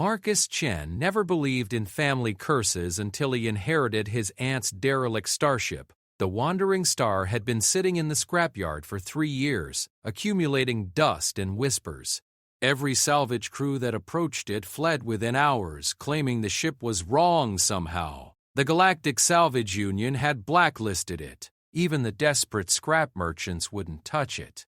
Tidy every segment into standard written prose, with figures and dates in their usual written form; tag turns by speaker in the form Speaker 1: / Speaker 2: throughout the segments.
Speaker 1: Marcus Chen never believed in family curses until he inherited his aunt's derelict starship. The Wandering Star had been sitting in the scrapyard for 3 years, accumulating dust and whispers. Every salvage crew that approached it fled within hours, claiming the ship was wrong somehow. The Galactic Salvage Union had blacklisted it. Even the desperate scrap merchants wouldn't touch it.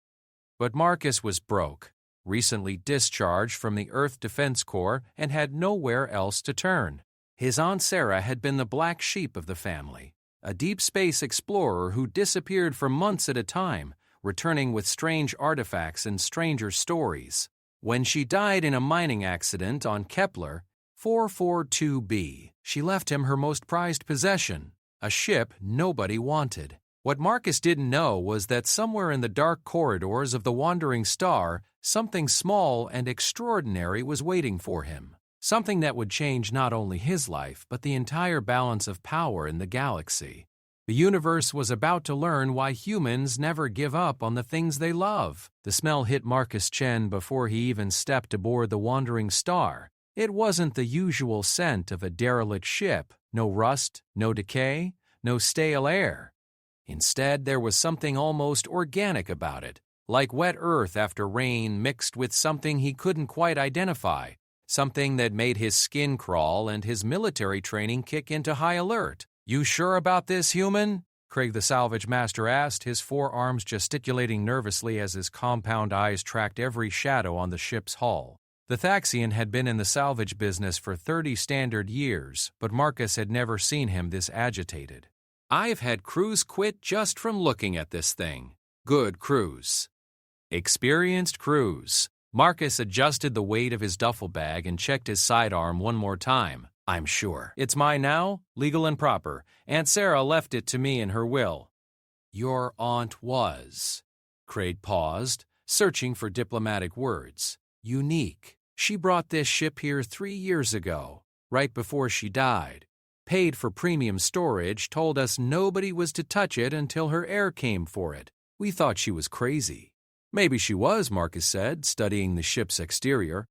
Speaker 1: But Marcus was broke, recently discharged from the Earth Defense Corps, and had nowhere else to turn. His Aunt Sarah had been the black sheep of the family, a deep space explorer who disappeared for months at a time, returning with strange artifacts and stranger stories. When she died in a mining accident on Kepler 442b, she left him her most prized possession, a ship nobody wanted. What Marcus didn't know was that somewhere in the dark corridors of the Wandering Star, something small and extraordinary was waiting for him. Something that would change not only his life, but the entire balance of power in the galaxy. The universe was about to learn why humans never give up on the things they love. The smell hit Marcus Chen before he even stepped aboard the Wandering Star. It wasn't the usual scent of a derelict ship. No rust, no decay, no stale air. Instead, there was something almost organic about it, like wet earth after rain mixed with something he couldn't quite identify, something that made his skin crawl and his military training kick into high alert. "You sure about this, human?" Craig the salvage master asked, his forearms gesticulating nervously as his compound eyes tracked every shadow on the ship's hull. The Thaxian had been in the salvage business for 30 standard years, but Marcus had never seen him this agitated. "I've had crews quit just from looking at this thing. Good crews." Experienced crews. Marcus adjusted the weight of his duffel bag and checked his sidearm one more time. "I'm sure. It's mine now, legal and proper. Aunt Sarah left it to me in her will." "Your aunt was." Craig paused, searching for diplomatic words. "Unique. She brought this ship here 3 years ago, right before she died. Paid for premium storage, told us nobody was to touch it until her heir came for it. We thought she was crazy." "Maybe she was," Marcus said, studying the ship's exterior.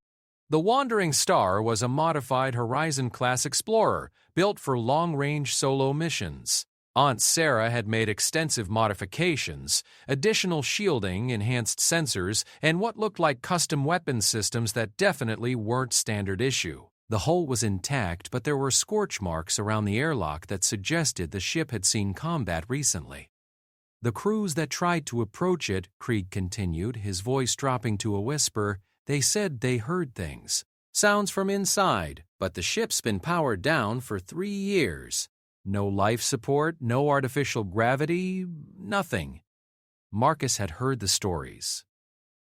Speaker 1: The Wandering Star was a modified Horizon-class explorer, built for long-range solo missions. Aunt Sarah had made extensive modifications, additional shielding, enhanced sensors, and what looked like custom weapon systems that definitely weren't standard issue. The hull was intact, but there were scorch marks around the airlock that suggested the ship had seen combat recently. "The crews that tried to approach it," Krieg continued, his voice dropping to a whisper, "they said they heard things. Sounds from inside, but the ship's been powered down for 3 years. No life support, no artificial gravity, nothing." Marcus had heard the stories.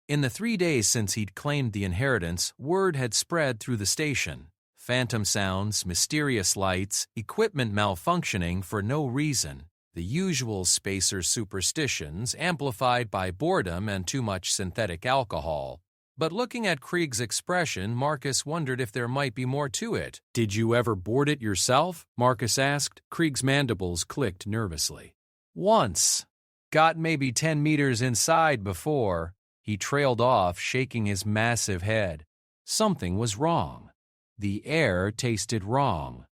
Speaker 1: In the 3 days since he'd claimed the inheritance, word had spread through the station. Phantom sounds, mysterious lights, equipment malfunctioning for no reason. The usual spacer superstitions amplified by boredom and too much synthetic alcohol. But looking at Krieg's expression, Marcus wondered if there might be more to it. "Did you ever board it yourself?" Marcus asked. Krieg's mandibles clicked nervously. "Once. Got maybe 10 meters inside before." He trailed off, shaking his massive head. Something was wrong. The air tasted wrong.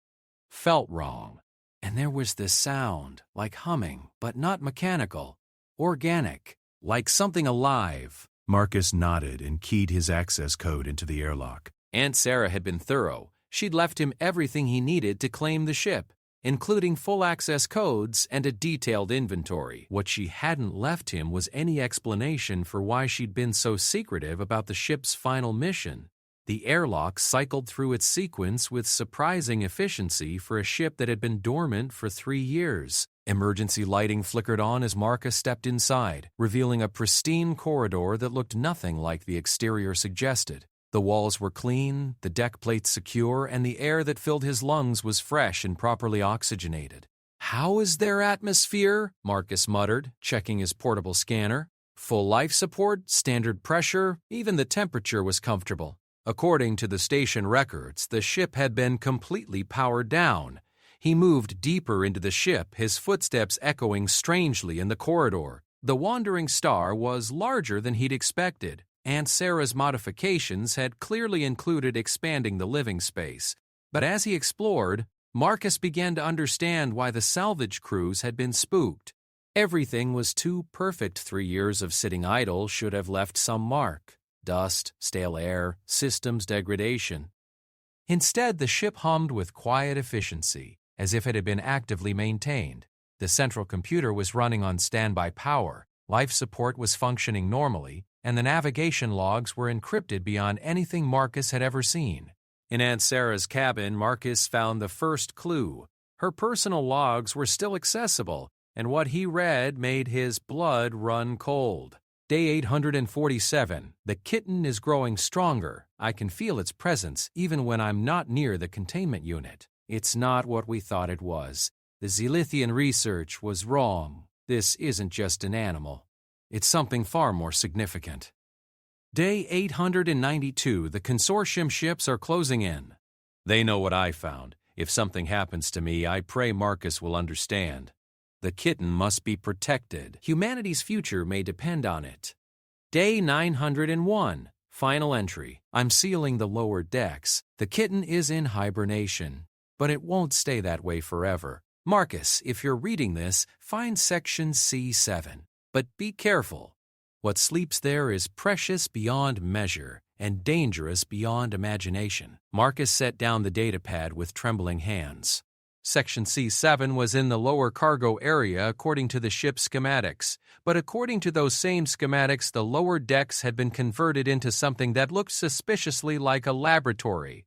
Speaker 1: Felt wrong. And there was this sound, like humming, but not mechanical. Organic. Like something alive. Marcus nodded and keyed his access code into the airlock. Aunt Sarah had been thorough. She'd left him everything he needed to claim the ship, including full access codes and a detailed inventory. What she hadn't left him was any explanation for why she'd been so secretive about the ship's final mission. The airlock cycled through its sequence with surprising efficiency for a ship that had been dormant for 3 years. Emergency lighting flickered on as Marcus stepped inside, revealing a pristine corridor that looked nothing like the exterior suggested. The walls were clean, the deck plates secure, and the air that filled his lungs was fresh and properly oxygenated. "How is their atmosphere?" Marcus muttered, checking his portable scanner. "Full life support, standard pressure, even the temperature was comfortable." According to the station records, the ship had been completely powered down. He moved deeper into the ship, his footsteps echoing strangely in the corridor. The Wandering Star was larger than he'd expected. Aunt Sarah's modifications had clearly included expanding the living space, but as he explored, Marcus began to understand why the salvage crews had been spooked. Everything was too perfect. 3 years of sitting idle should have left some mark. Dust, stale air, systems degradation. Instead, the ship hummed with quiet efficiency, as if it had been actively maintained. The central computer was running on standby power, life support was functioning normally, and the navigation logs were encrypted beyond anything Marcus had ever seen. In Aunt Sarah's cabin, Marcus found the first clue. Her personal logs were still accessible, and what he read made his blood run cold. Day 847. The kitten is growing stronger. I can feel its presence even when I'm not near the containment unit. It's not what we thought it was. The Zelithian research was wrong. This isn't just an animal. It's something far more significant. Day 892. The consortium ships are closing in. They know what I found. If something happens to me, I pray Marcus will understand. The kitten must be protected. Humanity's future may depend on it. Day 901. Final entry. I'm sealing the lower decks. The kitten is in hibernation, but it won't stay that way forever. Marcus, if you're reading this, find section C7. But be careful. What sleeps there is precious beyond measure and dangerous beyond imagination. Marcus set down the datapad with trembling hands. Section C7 was in the lower cargo area according to the ship's schematics, but according to those same schematics, the lower decks had been converted into something that looked suspiciously like a laboratory.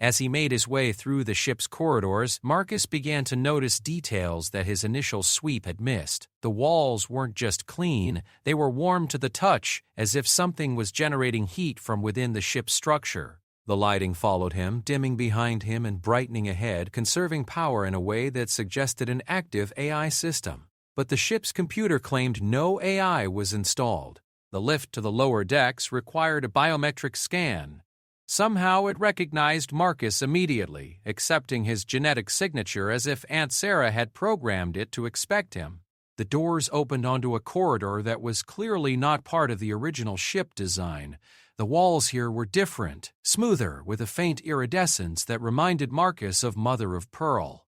Speaker 1: As he made his way through the ship's corridors, Marcus began to notice details that his initial sweep had missed. The walls weren't just clean, they were warm to the touch, as if something was generating heat from within the ship's structure. The lighting followed him, dimming behind him and brightening ahead, conserving power in a way that suggested an active AI system. But the ship's computer claimed no AI was installed. The lift to the lower decks required a biometric scan. Somehow it recognized Marcus immediately, accepting his genetic signature as if Aunt Sarah had programmed it to expect him. The doors opened onto a corridor that was clearly not part of the original ship design. The walls here were different, smoother, with a faint iridescence that reminded Marcus of mother of pearl.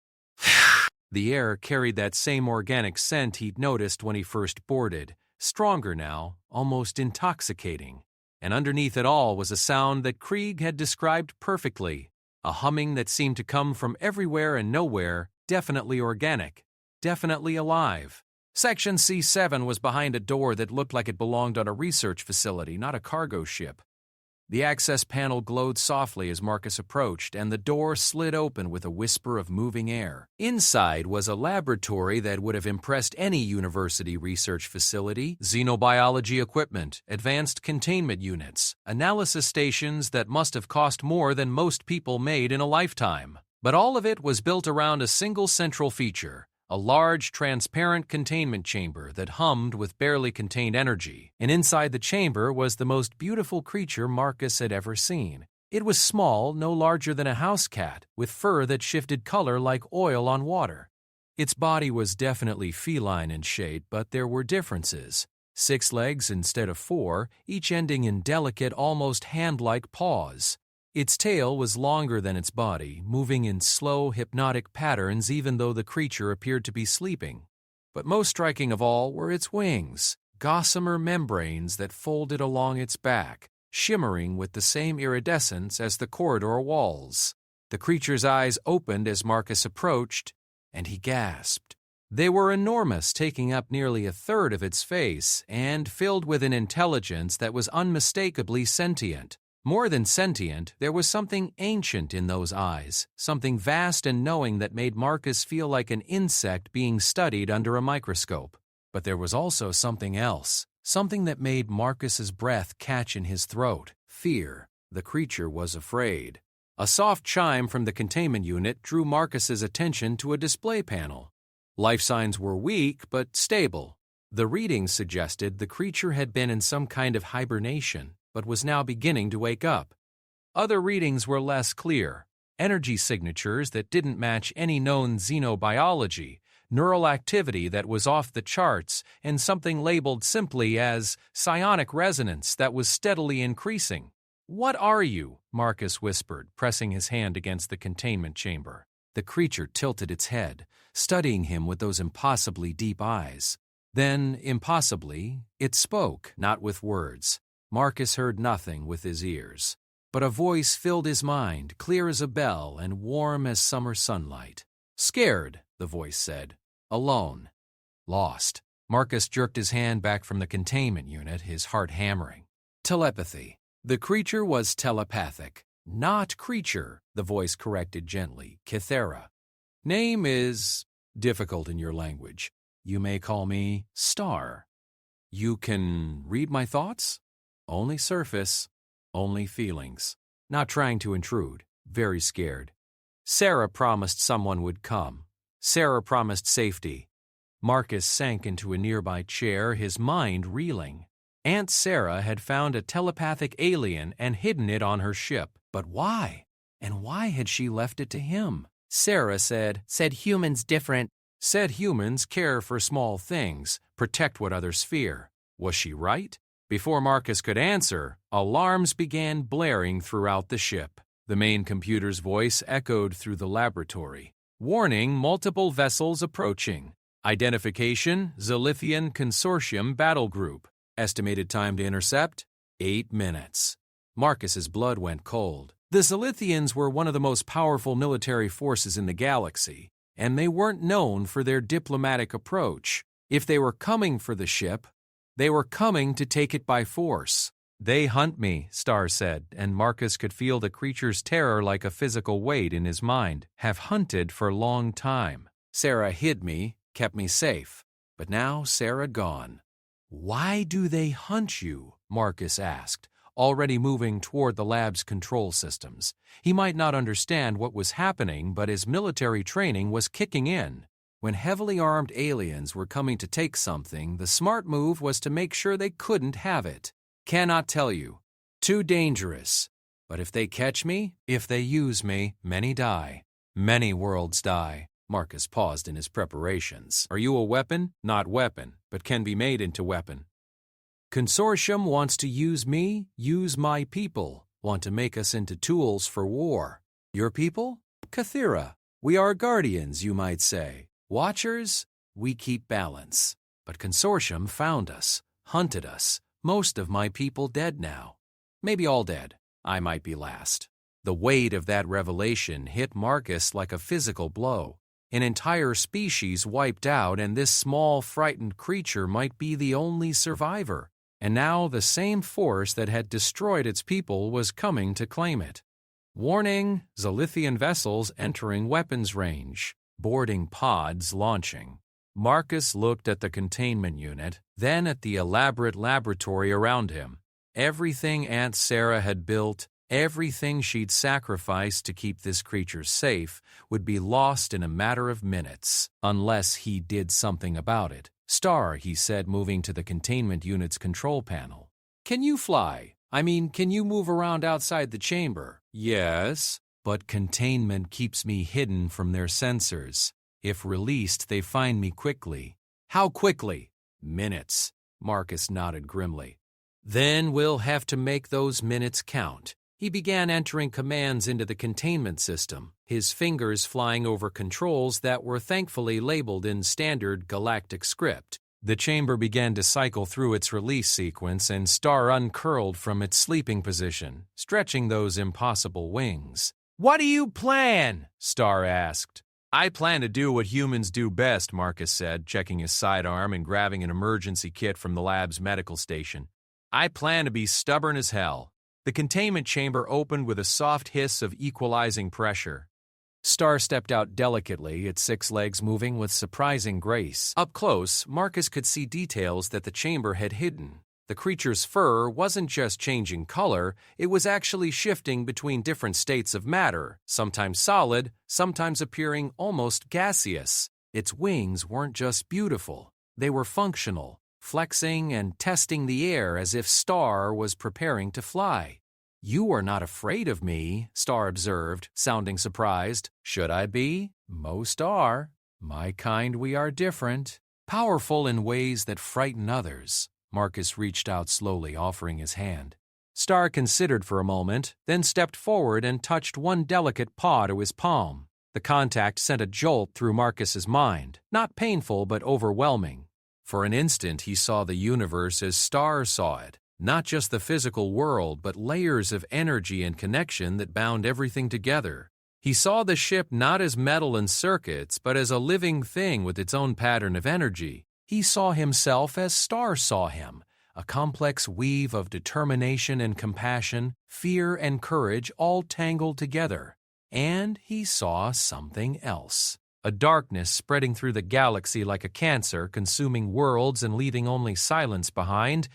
Speaker 1: The air carried that same organic scent he'd noticed when he first boarded, stronger now, almost intoxicating. And underneath it all was a sound that Krieg had described perfectly, a humming that seemed to come from everywhere and nowhere, definitely organic, definitely alive. Section C7 was behind a door that looked like it belonged on a research facility, not a cargo ship. The access panel glowed softly as Marcus approached, and the door slid open with a whisper of moving air. Inside was a laboratory that would have impressed any university research facility: xenobiology equipment, advanced containment units, analysis stations that must have cost more than most people made in a lifetime. But all of it was built around a single central feature: a large, transparent containment chamber that hummed with barely contained energy. And inside the chamber was the most beautiful creature Marcus had ever seen. It was small, no larger than a house cat, with fur that shifted color like oil on water. Its body was definitely feline in shape, but there were differences. 6 legs instead of 4, each ending in delicate, almost hand-like paws. Its tail was longer than its body, moving in slow, hypnotic patterns even though the creature appeared to be sleeping. But most striking of all were its wings, gossamer membranes that folded along its back, shimmering with the same iridescence as the corridor walls. The creature's eyes opened as Marcus approached, and he gasped. They were enormous, taking up nearly a third of its face, and filled with an intelligence that was unmistakably sentient. More than sentient, there was something ancient in those eyes, something vast and knowing that made Marcus feel like an insect being studied under a microscope. But there was also something else, something that made Marcus's breath catch in his throat: fear. The creature was afraid. A soft chime from the containment unit drew Marcus's attention to a display panel. Life signs were weak but stable. The readings suggested the creature had been in some kind of hibernation, but was now beginning to wake up. Other readings were less clear, energy signatures that didn't match any known xenobiology, neural activity that was off the charts, and something labeled simply as psionic resonance that was steadily increasing. "What are you?" Marcus whispered, pressing his hand against the containment chamber. The creature tilted its head, studying him with those impossibly deep eyes. Then, impossibly, it spoke, not with words. Marcus heard nothing with his ears. But a voice filled his mind, clear as a bell and warm as summer sunlight. "Scared," the voice said. "Alone. Lost." Marcus jerked his hand back from the containment unit, his heart hammering. Telepathy. The creature was telepathic. "Not creature," the voice corrected gently. "Kythera. Name is difficult in your language. You may call me Star. You can read my thoughts? Only surface, only feelings. Not trying to intrude, very scared. Sarah promised someone would come. Sarah promised safety." Marcus sank into a nearby chair, his mind reeling. Aunt Sarah had found a telepathic alien and hidden it on her ship. But why? And why had she left it to him? Sarah said humans different. Said humans care for small things, protect what others fear. Was she right? Before Marcus could answer, alarms began blaring throughout the ship. The main computer's voice echoed through the laboratory. "Warning, multiple vessels approaching. Identification, Zilithian Consortium Battle Group. Estimated time to intercept, 8 minutes. Marcus's blood went cold. The Zilithians were one of the most powerful military forces in the galaxy, and they weren't known for their diplomatic approach. If they were coming for the ship, they were coming to take it by force. "They hunt me," Star said, and Marcus could feel the creature's terror like a physical weight in his mind. "Have hunted for a long time. Sarah hid me, kept me safe. But now Sarah gone." "Why do they hunt you?" Marcus asked, already moving toward the lab's control systems. He might not understand what was happening, but his military training was kicking in. When heavily armed aliens were coming to take something, the smart move was to make sure they couldn't have it. "Cannot tell you. Too dangerous. But if they catch me, if they use me, many die. Many worlds die." Marcus paused in his preparations. "Are you a weapon? Not weapon, but can be made into weapon. Consortium wants to use me, use my people, want to make us into tools for war. Your people? Kythera. We are guardians, you might say. Watchers? We keep balance. But Consortium found us, hunted us. Most of my people dead now. Maybe all dead. I might be last." The weight of that revelation hit Marcus like a physical blow. An entire species wiped out, and this small, frightened creature might be the only survivor. And now the same force that had destroyed its people was coming to claim it. "Warning, Zilithian vessels entering weapons range. Boarding pods launching." Marcus looked at the containment unit, then at the elaborate laboratory around him. Everything Aunt Sarah had built, everything she'd sacrificed to keep this creature safe, would be lost in a matter of minutes, unless he did something about it. "Star," he said, moving to the containment unit's control panel. "Can you fly? I mean, can you move around outside the chamber?" "Yes, but containment keeps me hidden from their sensors. If released, they find me quickly." "How quickly?" "Minutes," Marcus nodded grimly. "Then we'll have to make those minutes count." He began entering commands into the containment system, his fingers flying over controls that were thankfully labeled in standard galactic script. The chamber began to cycle through its release sequence, and Star uncurled from its sleeping position, stretching those impossible wings. "What do you plan?" Star asked. "I plan to do what humans do best," Marcus said, checking his sidearm and grabbing an emergency kit from the lab's medical station. "I plan to be stubborn as hell." The containment chamber opened with a soft hiss of equalizing pressure. Star stepped out delicately, its 6 legs moving with surprising grace. Up close, Marcus could see details that the chamber had hidden. The creature's fur wasn't just changing color, it was actually shifting between different states of matter, sometimes solid, sometimes appearing almost gaseous. Its wings weren't just beautiful, they were functional, flexing and testing the air as if Star was preparing to fly. "You are not afraid of me," Star observed, sounding surprised. "Should I be? Most are." My kind, we are different. Powerful in ways that frighten others. Marcus reached out slowly, offering his hand. Star considered for a moment, then stepped forward and touched one delicate paw to his palm. The contact sent a jolt through Marcus's mind, not painful but overwhelming. For an instant he saw the universe as Star saw it, not just the physical world but layers of energy and connection that bound everything together. He saw the ship not as metal and circuits but as a living thing with its own pattern of energy. He saw himself as Star saw him, a complex weave of determination and compassion, fear and courage all tangled together. And he saw something else. A darkness spreading through the galaxy like a cancer, consuming worlds and leaving only silence behind.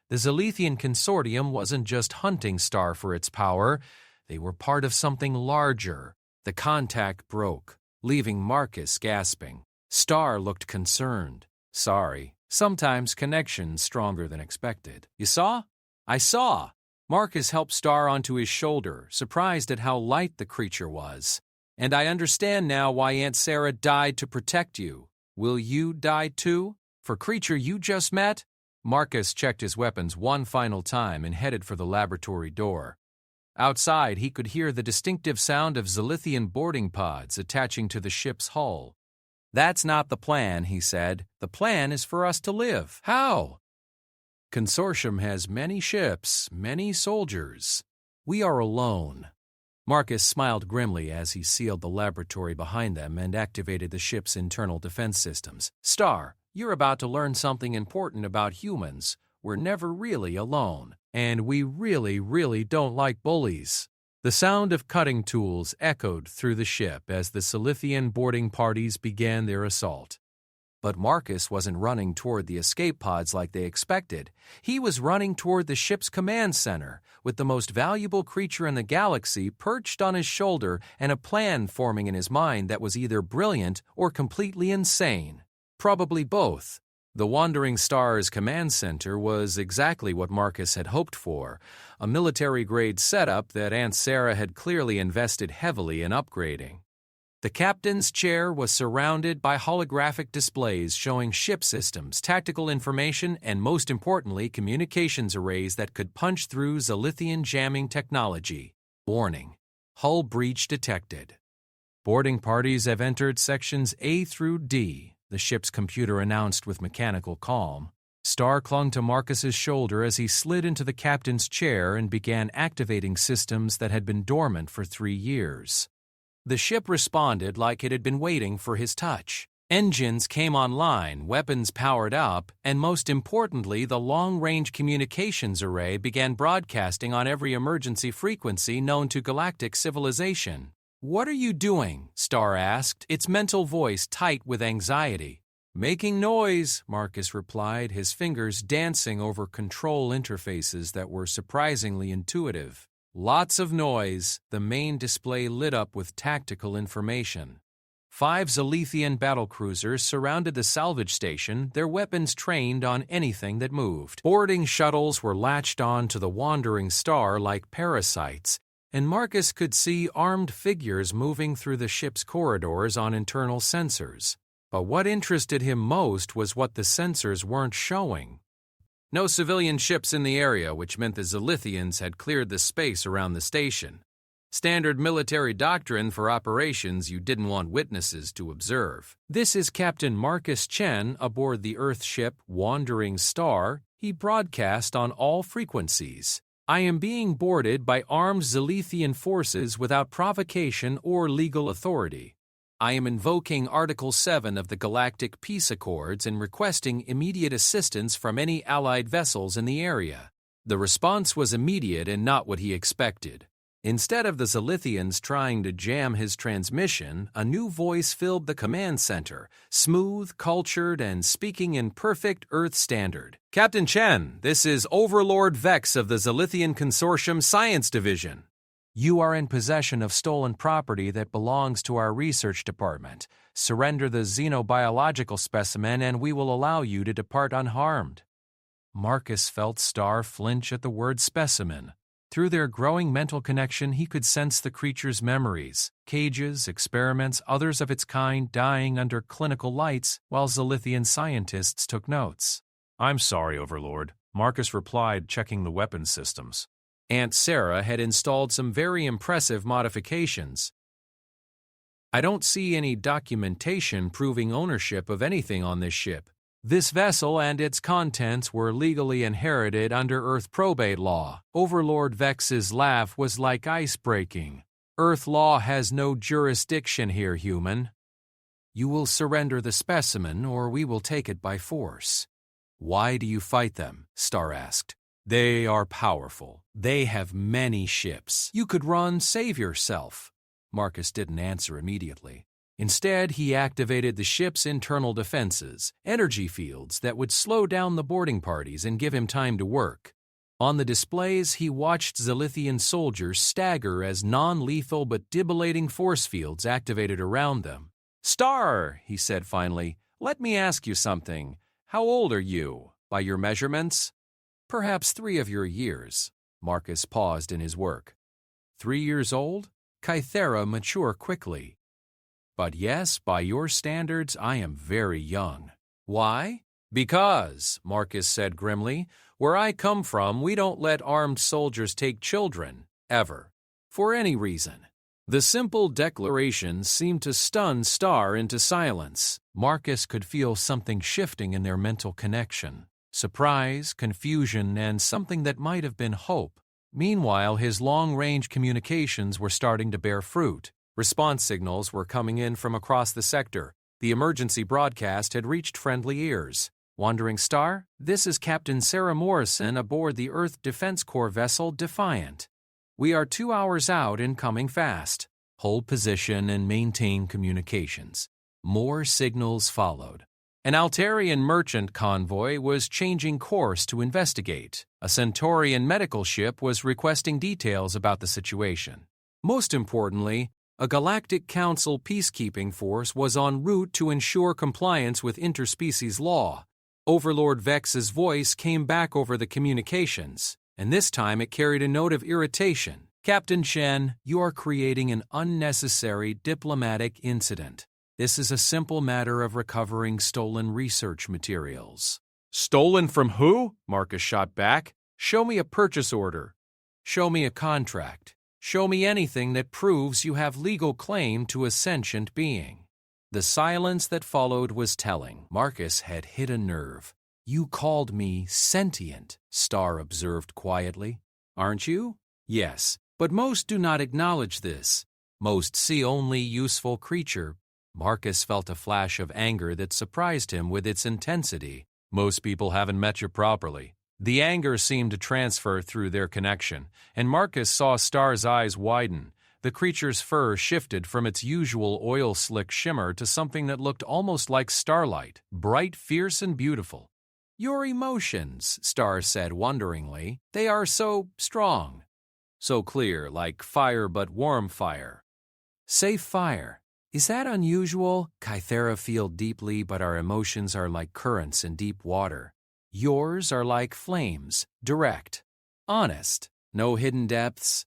Speaker 1: The Zalithian Consortium wasn't just hunting Star for its power. They were part of something larger. The contact broke, leaving Marcus gasping. Star looked concerned. Sorry. Sometimes connection's stronger than expected. You saw? I saw. Marcus helped Star onto his shoulder, surprised at how light the creature was. And I understand now why Aunt Sarah died to protect you. Will you die too? For creature you just met? Marcus checked his weapons one final time and headed for the laboratory door. Outside, he could hear the distinctive sound of Zalithian boarding pods attaching to the ship's hull. That's not the plan, he said. The plan is for us to live. How? Consortium has many ships, many soldiers. We are alone. Marcus smiled grimly as he sealed the laboratory behind them and activated the ship's internal defense systems. Star, you're about to learn something important about humans. We're never really alone. And we really don't like bullies. The sound of cutting tools echoed through the ship as the Zalithian boarding parties began their assault. But Marcus wasn't running toward the escape pods like they expected. He was running toward the ship's command center, with the most valuable creature in the galaxy perched on his shoulder and a plan forming in his mind that was either brilliant or completely insane. Probably both. The Wandering Star's command center was exactly what Marcus had hoped for, a military-grade setup that Aunt Sarah had clearly invested heavily in upgrading. The captain's chair was surrounded by holographic displays showing ship systems, tactical information, and most importantly, communications arrays that could punch through Zalithian jamming technology. Warning: hull breach detected. Boarding parties have entered sections A through D, the ship's computer announced with mechanical calm. Star clung to Marcus's shoulder as he slid into the captain's chair and began activating systems that had been dormant for 3 years. The ship responded like it had been waiting for his touch. Engines came online, weapons powered up, and most importantly, the long-range communications array began broadcasting on every emergency frequency known to galactic civilization. "What are you doing?" Star asked, its mental voice tight with anxiety. "Making noise," Marcus replied, his fingers dancing over control interfaces that were surprisingly intuitive. Lots of noise. The main display lit up with tactical information. 5 Zalithian battlecruisers surrounded the salvage station, their weapons trained on anything that moved. Boarding shuttles were latched on to the Wandering Star like parasites, and Marcus could see armed figures moving through the ship's corridors on internal sensors. But what interested him most was what the sensors weren't showing. No civilian ships in the area, which meant the Zalithians had cleared the space around the station. Standard military doctrine for operations you didn't want witnesses to observe. "This is Captain Marcus Chen aboard the Earth ship Wandering Star," he broadcast on all frequencies. "I am being boarded by armed Zalithian forces without provocation or legal authority. I am invoking Article 7 of the Galactic Peace Accords and requesting immediate assistance from any Allied vessels in the area." The response was immediate and not what he expected. Instead of the Zalithians trying to jam his transmission, a new voice filled the command center, smooth, cultured, and speaking in perfect Earth standard. "Captain Chen, this is Overlord Vex of the Zalithian Consortium Science Division. You are in possession of stolen property that belongs to our research department. Surrender the xenobiological specimen and we will allow you to depart unharmed." Marcus felt Star flinch at the word specimen. Through their growing mental connection, he could sense the creature's memories, cages, experiments, others of its kind dying under clinical lights while Zilithian scientists took notes. "I'm sorry, Overlord," Marcus replied, checking the weapons systems. Aunt Sarah had installed some very impressive modifications. "I don't see any documentation proving ownership of anything on this ship. This vessel and its contents were legally inherited under Earth probate law." Overlord Vex's laugh was like ice breaking. "Earth law has no jurisdiction here, human. You will surrender the specimen or we will take it by force." "Why do you fight them?" Star asked. "They are powerful. They have many ships. You could run, save yourself." Marcus didn't answer immediately. Instead, he activated the ship's internal defenses, energy fields that would slow down the boarding parties and give him time to work. On the displays, he watched Zilithian soldiers stagger as non-lethal but debilitating force fields activated around them. "Star," he said finally, "let me ask you something. How old are you, by your measurements?" "Perhaps 3 of your years." Marcus paused in his work. 3 years old? Kythera mature quickly. "But yes, by your standards, I am very young." "Why?" "Because," Marcus said grimly, "where I come from, we don't let armed soldiers take children, ever. For any reason." The simple declaration seemed to stun Star into silence. Marcus could feel something shifting in their mental connection. Surprise, confusion, and something that might have been hope. Meanwhile, his long-range communications were starting to bear fruit. Response signals were coming in from across the sector. The emergency broadcast had reached friendly ears. "Wandering Star, this is Captain Sarah Morrison aboard the Earth Defense Corps vessel Defiant. We are 2 hours out and coming fast. Hold position and maintain communications." More signals followed. An Altarian merchant convoy was changing course to investigate. A Centaurian medical ship was requesting details about the situation. Most importantly, a Galactic Council peacekeeping force was en route to ensure compliance with interspecies law. Overlord Vex's voice came back over the communications, and this time it carried a note of irritation. "Captain Shen, you are creating an unnecessary diplomatic incident. This is a simple matter of recovering stolen research materials." "Stolen from who?" Marcus shot back. "Show me a purchase order. Show me a contract. Show me anything that proves you have legal claim to a sentient being." The silence that followed was telling. Marcus had hit a nerve. "You called me sentient," Star observed quietly. "Aren't you?" "Yes, but most do not acknowledge this. Most see only useful creature." Marcus felt a flash of anger that surprised him with its intensity. "Most people haven't met you properly." The anger seemed to transfer through their connection, and Marcus saw Star's eyes widen. The creature's fur shifted from its usual oil-slick shimmer to something that looked almost like starlight, bright, fierce, and beautiful. "Your emotions," Star said wonderingly, "they are so strong. So clear, like fire but warm fire." "Say fire. Is that unusual? Kythera feel deeply, but our emotions are like currents in deep water. Yours are like flames, direct, honest, no hidden depths."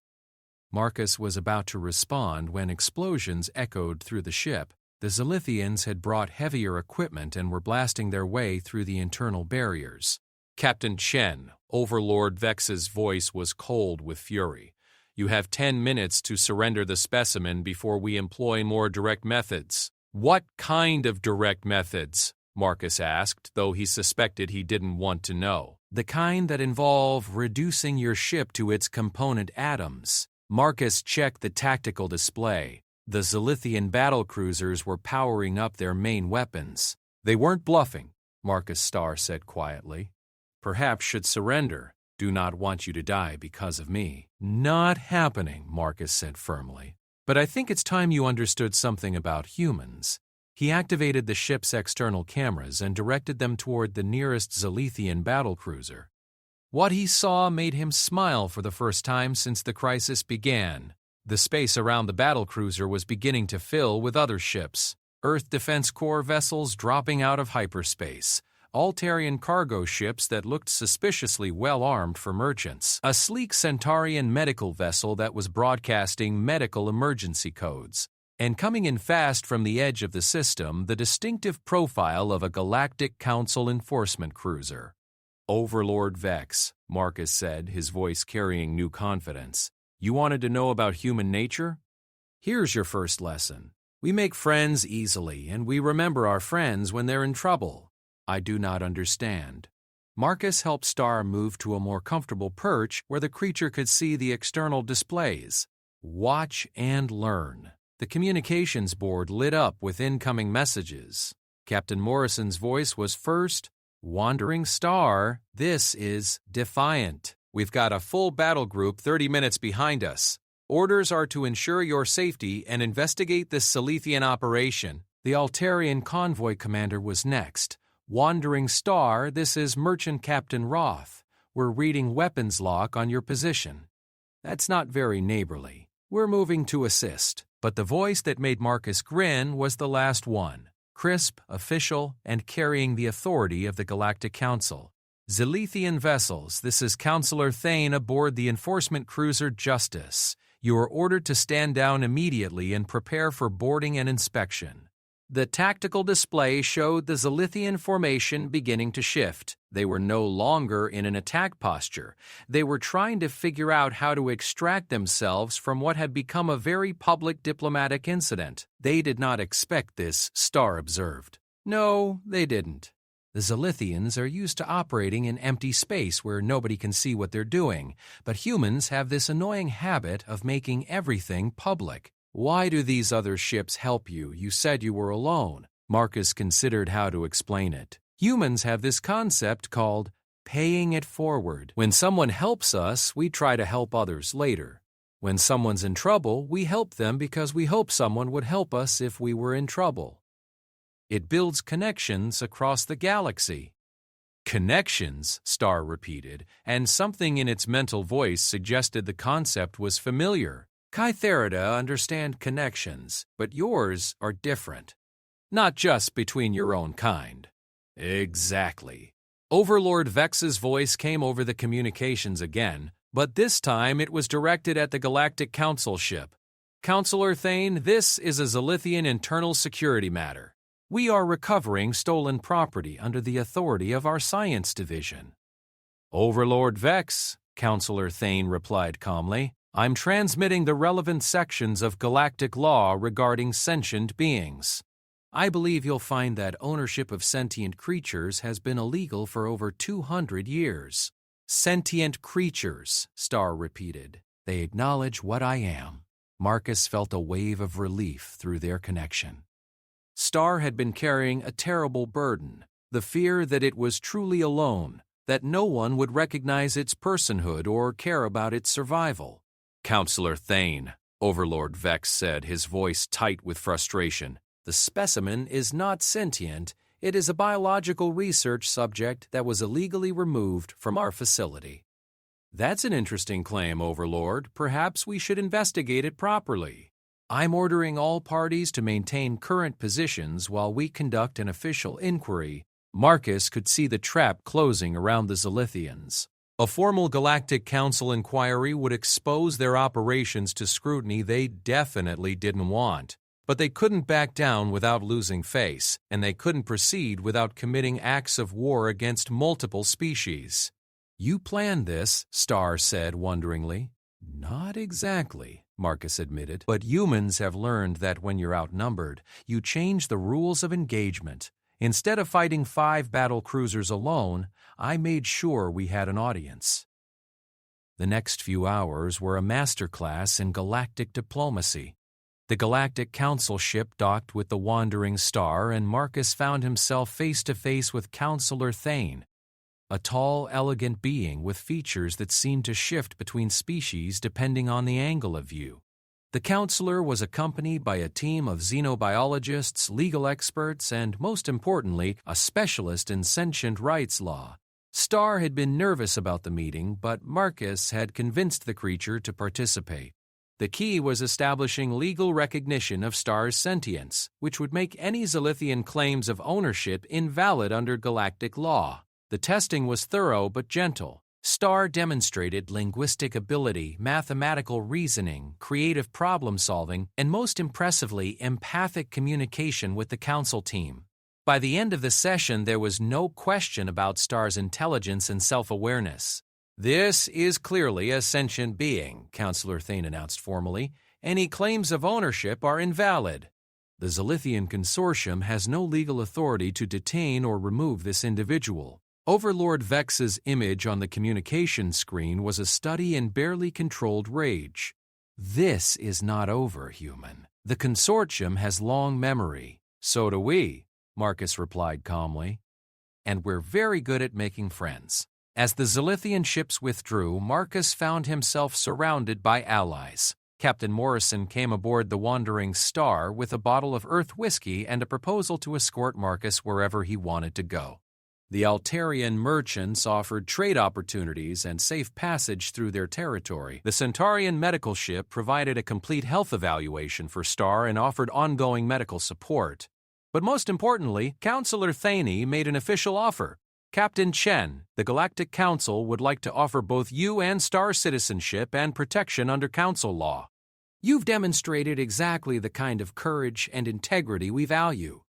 Speaker 1: Marcus was about to respond when explosions echoed through the ship. The Zilithians had brought heavier equipment and were blasting their way through the internal barriers. "Captain Chen," Overlord Vex's voice was cold with fury. "You have 10 minutes to surrender the specimen before we employ more direct methods." "What kind of direct methods?" Marcus asked, though he suspected he didn't want to know. "The kind that involve reducing your ship to its component atoms." Marcus checked the tactical display. The Zilithian battlecruisers were powering up their main weapons. "They weren't bluffing," Marcus Star said quietly. "Perhaps should surrender. Do not want you to die because of me." "Not happening," Marcus said firmly. "But I think it's time you understood something about humans." He activated the ship's external cameras and directed them toward the nearest Zilithian battlecruiser. What he saw made him smile for the first time since the crisis began. The space around the battlecruiser was beginning to fill with other ships, Earth Defense Corps vessels dropping out of hyperspace, Altarian cargo ships that looked suspiciously well-armed for merchants, a sleek Centaurian medical vessel that was broadcasting medical emergency codes, and coming in fast from the edge of the system, the distinctive profile of a Galactic Council enforcement cruiser. "Overlord Vex," Marcus said, his voice carrying new confidence. "You wanted to know about human nature? Here's your first lesson. We make friends easily, and we remember our friends when they're in trouble." "I do not understand." Marcus helped Star move to a more comfortable perch where the creature could see the external displays. "Watch and learn." The communications board lit up with incoming messages. Captain Morrison's voice was first. "Wandering Star, this is Defiant. We've got a full battle group 30 minutes behind us. Orders are to ensure your safety and investigate this Silithian operation." The Altarian convoy commander was next. "Wandering Star, this is Merchant Captain Roth. We're reading weapons lock on your position." That's not very neighborly. "We're moving to assist." But the voice that made Marcus grin was the last one. Crisp, official, and carrying the authority of the Galactic Council. "Zilithian vessels, this is Counselor Thane aboard the enforcement cruiser Justice. You are ordered to stand down immediately and prepare for boarding and inspection." The tactical display showed the Zilithian formation beginning to shift. They were no longer in an attack posture. They were trying to figure out how to extract themselves from what had become a very public diplomatic incident. They did not expect this, Star observed. No, they didn't. The Zilithians are used to operating in empty space where nobody can see what they're doing, but humans have this annoying habit of making everything public. "Why do these other ships help you? You said you were alone." Marcus considered how to explain it. "Humans have this concept called paying it forward. When someone helps us, we try to help others later. When someone's in trouble, we help them because we hope someone would help us if we were in trouble. It builds connections across the galaxy." "Connections," Star repeated, and something in its mental voice suggested the concept was familiar. "Kytherida understand connections, but yours are different. Not just between your own kind." "Exactly." Overlord Vex's voice came over the communications again, but this time it was directed at the Galactic Council ship. "Counselor Thane, this is a Zilithian internal security matter. We are recovering stolen property under the authority of our science division." "Overlord Vex," Counselor Thane replied calmly, "I'm transmitting the relevant sections of galactic law regarding sentient beings. I believe you'll find that ownership of sentient creatures has been illegal for over 200 years. "Sentient creatures," Star repeated. "They acknowledge what I am." Marcus felt a wave of relief through their connection. Star had been carrying a terrible burden, the fear that it was truly alone, that no one would recognize its personhood or care about its survival. "Counselor Thane," Overlord Vex said, his voice tight with frustration, "the specimen is not sentient. It is a biological research subject that was illegally removed from our facility." "That's an interesting claim, Overlord. Perhaps we should investigate it properly. I'm ordering all parties to maintain current positions while we conduct an official inquiry." Marcus could see the trap closing around the Zilithians. A formal Galactic Council inquiry would expose their operations to scrutiny they definitely didn't want. But they couldn't back down without losing face, and they couldn't proceed without committing acts of war against multiple species. "You planned this," Star said wonderingly. "Not exactly," Marcus admitted, "but humans have learned that when you're outnumbered, you change the rules of engagement. Instead of fighting 5 battle cruisers alone, I made sure we had an audience." The next few hours were a masterclass in galactic diplomacy. The Galactic Council ship docked with the Wandering Star, and Marcus found himself face to face with Counselor Thane, a tall, elegant being with features that seemed to shift between species depending on the angle of view. The counselor was accompanied by a team of xenobiologists, legal experts, and, most importantly, a specialist in sentient rights law. Star had been nervous about the meeting, but Marcus had convinced the creature to participate. The key was establishing legal recognition of Star's sentience, which would make any Zilithian claims of ownership invalid under galactic law. The testing was thorough but gentle. Star demonstrated linguistic ability, mathematical reasoning, creative problem-solving, and most impressively, empathic communication with the council team. By the end of the session, there was no question about Star's intelligence and self-awareness. "This is clearly a sentient being," Counselor Thane announced formally. "Any claims of ownership are invalid. The Zilithian Consortium has no legal authority to detain or remove this individual." Overlord Vex's image on the communication screen was a study in barely controlled rage. "This is not over, human. The Consortium has long memory. So do we," Marcus replied calmly. "And we're very good at making friends." As the Zilithian ships withdrew, Marcus found himself surrounded by allies. Captain Morrison came aboard the Wandering Star with a bottle of Earth whiskey and a proposal to escort Marcus wherever he wanted to go. The Altarian merchants offered trade opportunities and safe passage through their territory. The Centaurian medical ship provided a complete health evaluation for Star and offered ongoing medical support. But most importantly, Counselor Thane made an official offer. "Captain Chen, the Galactic Council would like to offer both you and Star citizenship and protection under Council law. You've demonstrated exactly the kind of courage and integrity we value.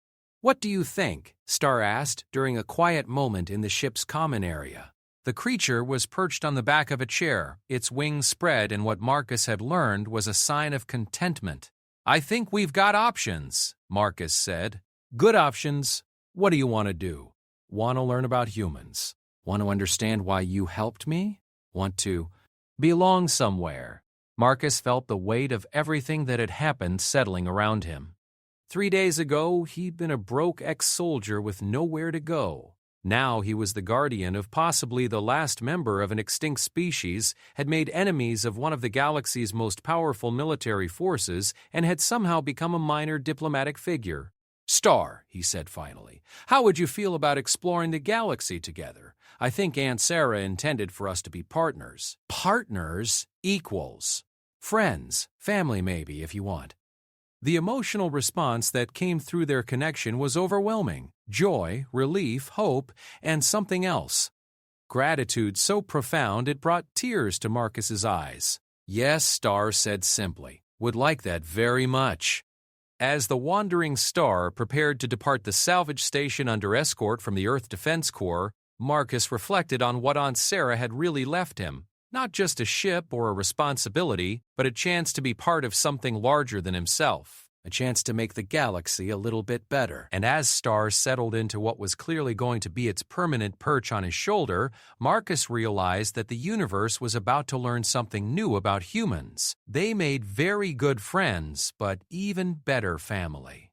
Speaker 1: What do you think?" Star asked during a quiet moment in the ship's common area. The creature was perched on the back of a chair, its wings spread, and what Marcus had learned was a sign of contentment. "I think we've got options," Marcus said. "Good options. What do you want to do? Want to learn about humans? Want to understand why you helped me? Want to belong somewhere?" Marcus felt the weight of everything that had happened settling around him. 3 days ago, he'd been a broke ex-soldier with nowhere to go. Now he was the guardian of possibly the last member of an extinct species, had made enemies of one of the galaxy's most powerful military forces, and had somehow become a minor diplomatic figure. "Star," he said finally, "how would you feel about exploring the galaxy together? I think Aunt Sarah intended for us to be partners." "Partners? Equals. Friends, family maybe, if you want." The emotional response that came through their connection was overwhelming. Joy, relief, hope, and something else. Gratitude so profound it brought tears to Marcus's eyes. "Yes," Star said simply. "Would like that very much." As the Wandering Star prepared to depart the salvage station under escort from the Earth Defense Corps, Marcus reflected on what Aunt Sarah had really left him. Not just a ship or a responsibility, but a chance to be part of something larger than himself. A chance to make the galaxy a little bit better. And as Star settled into what was clearly going to be its permanent perch on his shoulder, Marcus realized that the universe was about to learn something new about humans. They made very good friends, but even better family.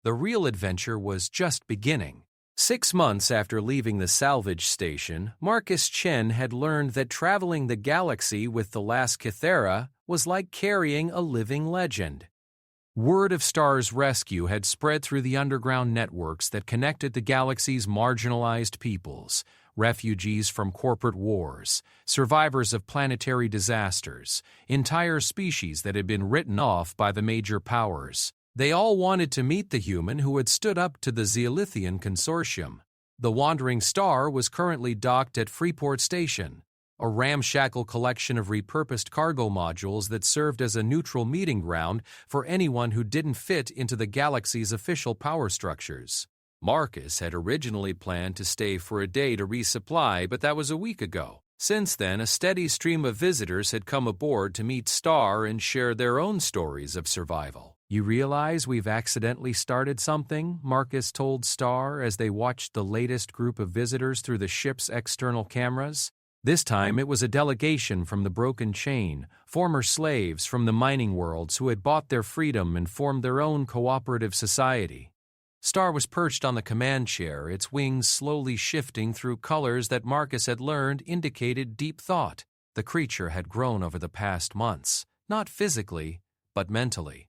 Speaker 1: The real adventure was just beginning. 6 months after leaving the salvage station, Marcus Chen had learned that traveling the galaxy with the last Kythera was like carrying a living legend. Word of Star's rescue had spread through the underground networks that connected the galaxy's marginalized peoples, refugees from corporate wars, survivors of planetary disasters, entire species that had been written off by the major powers. They all wanted to meet the human who had stood up to the Zilithian Consortium. The Wandering Star was currently docked at Freeport Station, a ramshackle collection of repurposed cargo modules that served as a neutral meeting ground for anyone who didn't fit into the galaxy's official power structures. Marcus had originally planned to stay for a day to resupply, but that was a week ago. Since then, a steady stream of visitors had come aboard to meet Star and share their own stories of survival. "You realize we've accidentally started something?" Marcus told Star as they watched the latest group of visitors through the ship's external cameras. This time it was a delegation from the Broken Chain, former slaves from the mining worlds who had bought their freedom and formed their own cooperative society. Star was perched on the command chair, its wings slowly shifting through colors that Marcus had learned indicated deep thought. The creature had grown over the past months, not physically, but mentally.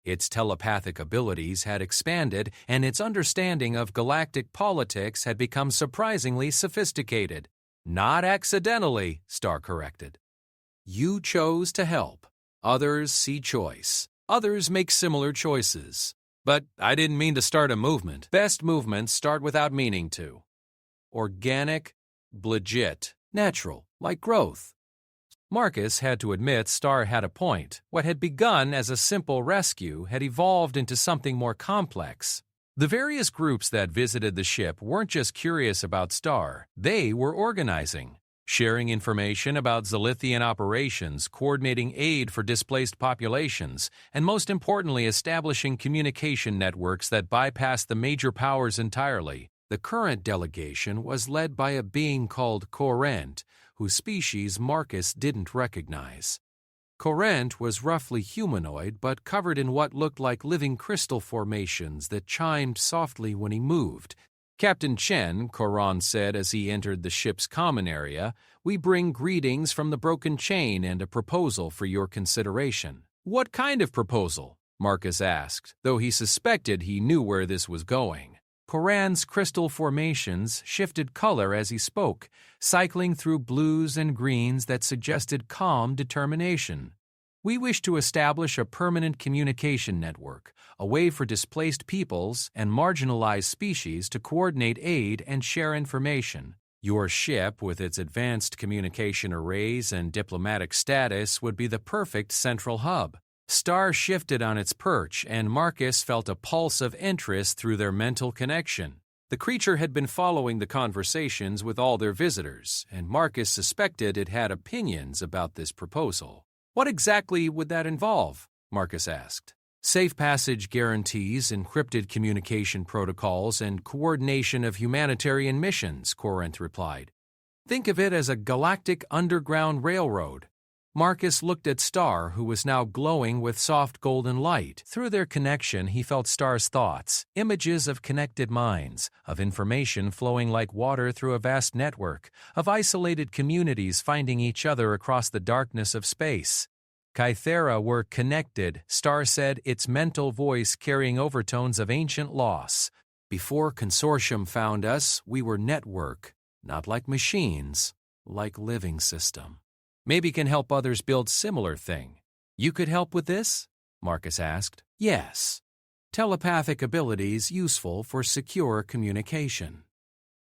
Speaker 1: Its telepathic abilities had expanded, and its understanding of galactic politics had become surprisingly sophisticated. "Not accidentally," Star corrected. "You chose to help." Others see choice. Others make similar choices. But I didn't mean to start a movement. Best movements start without meaning to. Organic, legit, natural, like growth. Marcus had to admit Star had a point. What had begun as a simple rescue had evolved into something more complex. The various groups that visited the ship weren't just curious about Star, they were organizing, sharing information about Zilithian operations, coordinating aid for displaced populations, and most importantly, establishing communication networks that bypassed the major powers entirely. The current delegation was led by a being called Corrent, whose species Marcus didn't recognize. Corrent was roughly humanoid but covered in what looked like living crystal formations that chimed softly when he moved. Captain Chen, Corrent said as he entered the ship's common area, "We bring greetings from the broken chain and a proposal for your consideration." "What kind of proposal?" Marcus asked, though he suspected he knew where this was going. Corrent's crystal formations shifted color as he spoke, cycling through blues and greens that suggested calm determination. "We wish to establish a permanent communication network, a way for displaced peoples and marginalized species to coordinate aid and share information. Your ship, with its advanced communication arrays and diplomatic status, would be the perfect central hub." Star shifted on its perch, and Marcus felt a pulse of interest through their mental connection. The creature had been following the conversations with all their visitors, and Marcus suspected it had opinions about this proposal. "What exactly would that involve?" Marcus asked. "Safe passage guarantees, encrypted communication protocols, and coordination of humanitarian missions," Corrent replied. "Think of it as a galactic underground railroad." Marcus looked at Star, who was now glowing with soft golden light. Through their connection, he felt Star's thoughts, images of connected minds, of information flowing like water through a vast network, of isolated communities finding each other across the darkness of space. Kythera were connected, Star said, its mental voice carrying overtones of ancient loss. "Before Consortium found us, we were network, not like machines, like living system. Maybe can help others build similar thing." "You could help with this?" Marcus asked. "Yes. Telepathic abilities useful for secure communication.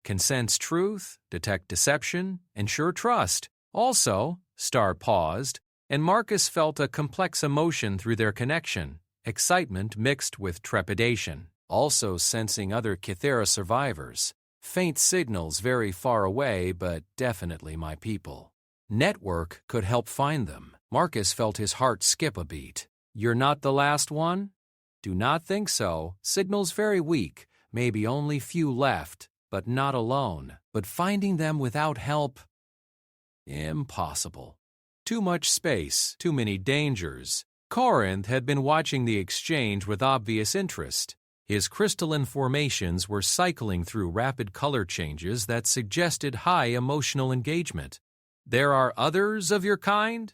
Speaker 1: Can sense truth, detect deception, ensure trust. Also," Star paused, and Marcus felt a complex emotion through their connection, excitement mixed with trepidation. "Also sensing other Kythera survivors. Faint signals very far away, but definitely my people. Network could help find them." Marcus felt his heart skip a beat. "You're not the last one?" "Do not think so. Signals very weak, maybe only few left, but not alone. But finding them without help? Impossible. Too much space, too many dangers." Corinth had been watching the exchange with obvious interest. His crystalline formations were cycling through rapid color changes that suggested high emotional engagement. "There are others of your kind?"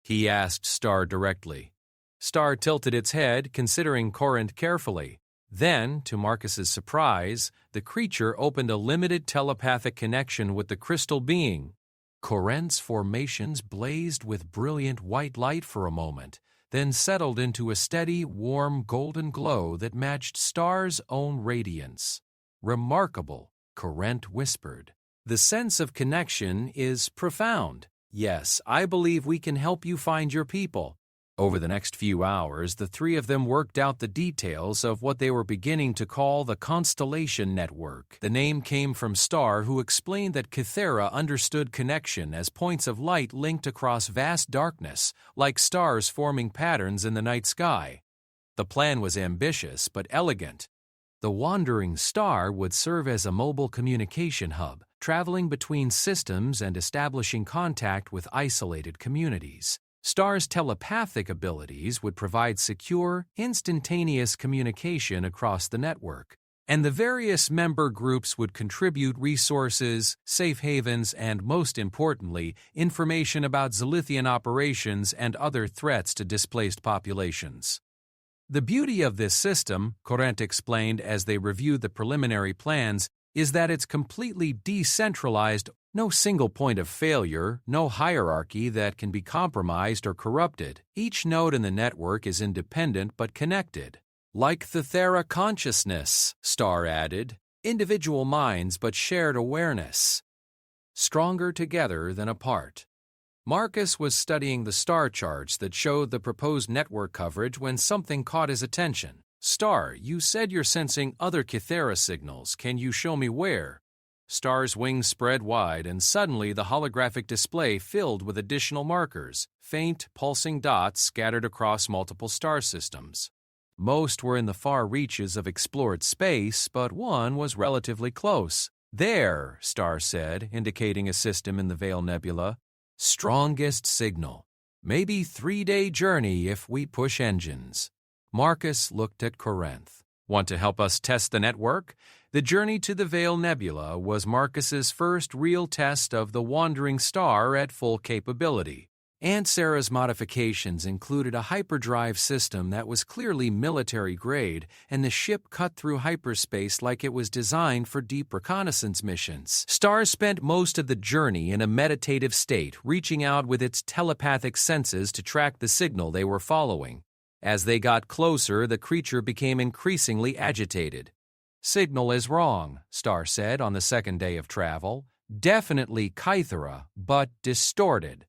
Speaker 1: he asked Star directly. Star tilted its head, considering Corinth carefully. Then, to Marcus's surprise, the creature opened a limited telepathic connection with the crystal being. Corinth's formations blazed with brilliant white light for a moment, then settled into a steady, warm golden glow that matched Star's own radiance. "Remarkable," Corinth whispered. "The sense of connection is profound. Yes, I believe we can help you find your people." Over the next few hours, the three of them worked out the details of what they were beginning to call the Constellation Network. The name came from Star, who explained that Kythera understood connection as points of light linked across vast darkness, like stars forming patterns in the night sky. The plan was ambitious but elegant. The wandering star would serve as a mobile communication hub, traveling between systems and establishing contact with isolated communities. Star's telepathic abilities would provide secure, instantaneous communication across the network, and the various member groups would contribute resources, safe havens, and, most importantly, information about Zilithian operations and other threats to displaced populations. "The beauty of this system," Corinth explained as they reviewed the preliminary plans, "is that it's completely decentralized No single point of failure, no hierarchy that can be compromised or corrupted. Each node in the network is independent but connected. Like the Thera consciousness, Starr added, individual minds but shared awareness. Stronger together than apart. Marcus was studying the star charts that showed the proposed network coverage when something caught his attention. Starr, you said you're sensing other Kythera signals. Can you show me where? Star's wings spread wide, and suddenly the holographic display filled with additional markers, faint, pulsing dots scattered across multiple star systems. Most were in the far reaches of explored space, but one was relatively close. There, Starr said, indicating a system in the Veil Nebula. Strongest signal. Maybe 3-day journey if we push engines. Marcus looked at Corinth. Want to help us test the network? The journey to the Veil Nebula was Marcus's first real test of the wandering star at full capability. Aunt Sarah's modifications included a hyperdrive system that was clearly military-grade, and the ship cut through hyperspace like it was designed for deep reconnaissance missions. Starr spent most of the journey in a meditative state, reaching out with its telepathic senses to track the signal they were following. As they got closer, the creature became increasingly agitated. Signal is wrong, Starr said on the second day of travel. Definitely Kythera, but distorted.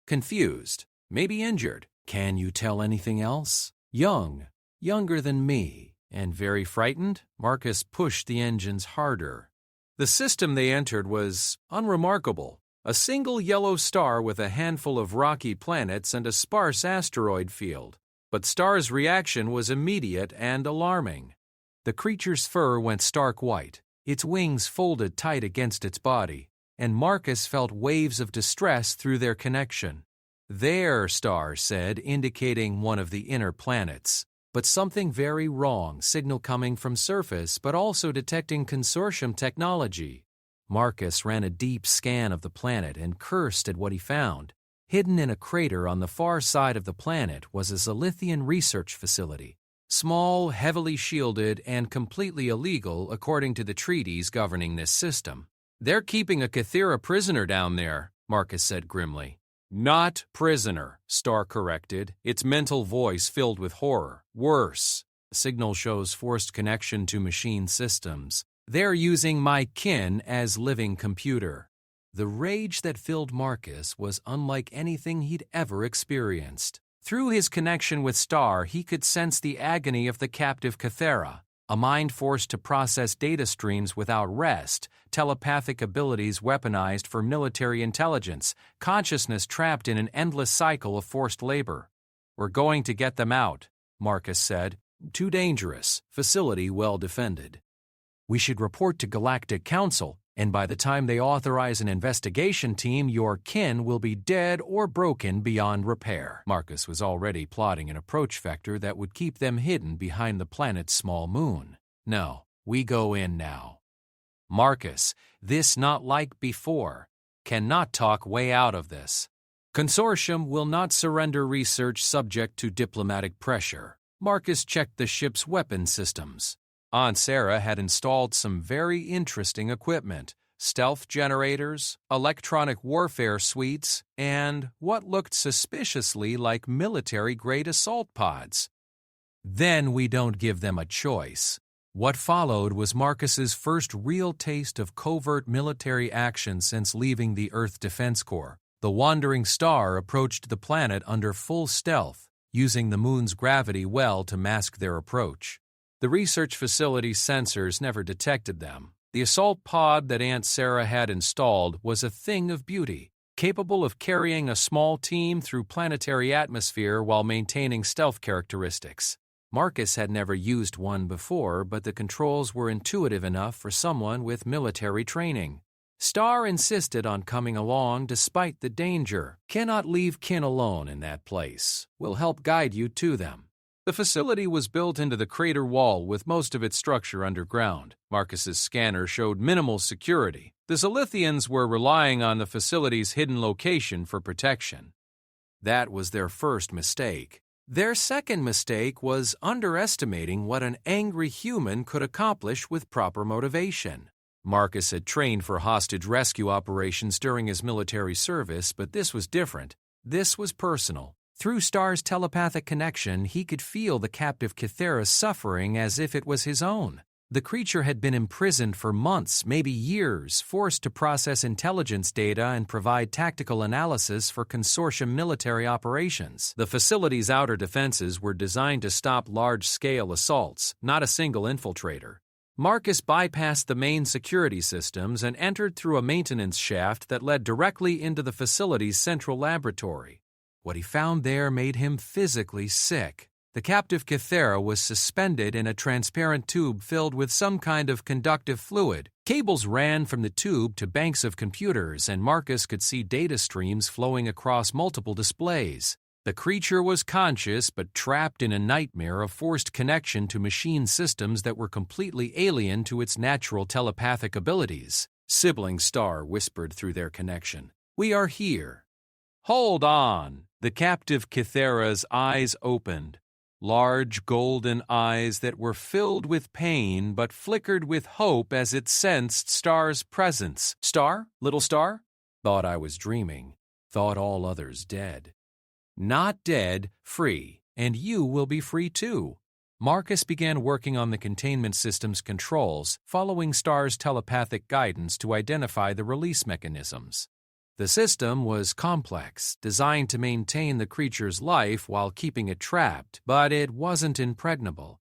Speaker 1: Confused, maybe injured. Can you tell anything else? Young, younger than me, and very frightened. Marcus pushed the engines harder. The system they entered was unremarkable. A single yellow star with a handful of rocky planets and a sparse asteroid field. But Starr's reaction was immediate and alarming. The creature's fur went stark white, its wings folded tight against its body, and Marcus felt waves of distress through their connection. There, Starr said, indicating one of the inner planets. But something very wrong, signal coming from surface, but also detecting consortium technology. Marcus ran a deep scan of the planet and cursed at what he found. Hidden in a crater on the far side of the planet was a Zilithian research facility. Small, heavily shielded, and completely illegal according to the treaties governing this system. They're keeping a Kythera prisoner down there, Marcus said grimly. Not prisoner, Starr corrected, its mental voice filled with horror. Worse. The signal shows forced connection to machine systems. They're using my kin as living computer. The rage that filled Marcus was unlike anything he'd ever experienced. Through his connection with Starr, he could sense the agony of the captive Kythera. A mind forced to process data streams without rest, telepathic abilities weaponized for military intelligence, consciousness trapped in an endless cycle of forced labor. We're going to get them out, Marcus said. Too dangerous, facility well defended. We should report to Galactic Council, and by the time they authorize an investigation team, your kin will be dead or broken beyond repair. Marcus was already plotting an approach vector that would keep them hidden behind the planet's small moon. No, we go in now. Marcus, this not like before. Cannot talk way out of this. Consortium will not surrender research subject to diplomatic pressure. Marcus checked the ship's weapon systems. Aunt Sarah had installed some very interesting equipment, stealth generators, electronic warfare suites, and what looked suspiciously like military-grade assault pods. Then we don't give them a choice. What followed was Marcus's first real taste of covert military action since leaving the Earth Defense Corps. The wandering star approached the planet under full stealth, using the moon's gravity well to mask their approach. The research facility's sensors never detected them. The assault pod that Aunt Sarah had installed was a thing of beauty, capable of carrying a small team through planetary atmosphere while maintaining stealth characteristics. Marcus had never used one before, but the controls were intuitive enough for someone with military training. Starr insisted on coming along despite the danger. Cannot leave kin alone in that place. We'll help guide you to them. The facility was built into the crater wall with most of its structure underground. Marcus's scanner showed minimal security. The Zilithians were relying on the facility's hidden location for protection. That was their first mistake. Their second mistake was underestimating what an angry human could accomplish with proper motivation. Marcus had trained for hostage rescue operations during his military service, but this was different. This was personal. Through Star's telepathic connection, he could feel the captive Kythera's suffering as if it was his own. The creature had been imprisoned for months, maybe years, forced to process intelligence data and provide tactical analysis for consortium military operations. The facility's outer defenses were designed to stop large-scale assaults, not a single infiltrator. Marcus bypassed the main security systems and entered through a maintenance shaft that led directly into the facility's central laboratory. What he found there made him physically sick. The captive Kythera was suspended in a transparent tube filled with some kind of conductive fluid. Cables ran from the tube to banks of computers, and Marcus could see data streams flowing across multiple displays. The creature was conscious but trapped in a nightmare of forced connection to machine systems that were completely alien to its natural telepathic abilities. Sibling Star whispered through their connection, "We are here." "Hold on." The captive Kythera's eyes opened. Large golden eyes that were filled with pain but flickered with hope as it sensed Star's presence. "Star? Little Star?" Thought I was dreaming. Thought all others dead. "Not dead, free, and you will be free too." Marcus began working on the containment system's controls, following Star's telepathic guidance to identify the release mechanisms. The system was complex, designed to maintain the creature's life while keeping it trapped, but it wasn't impregnable.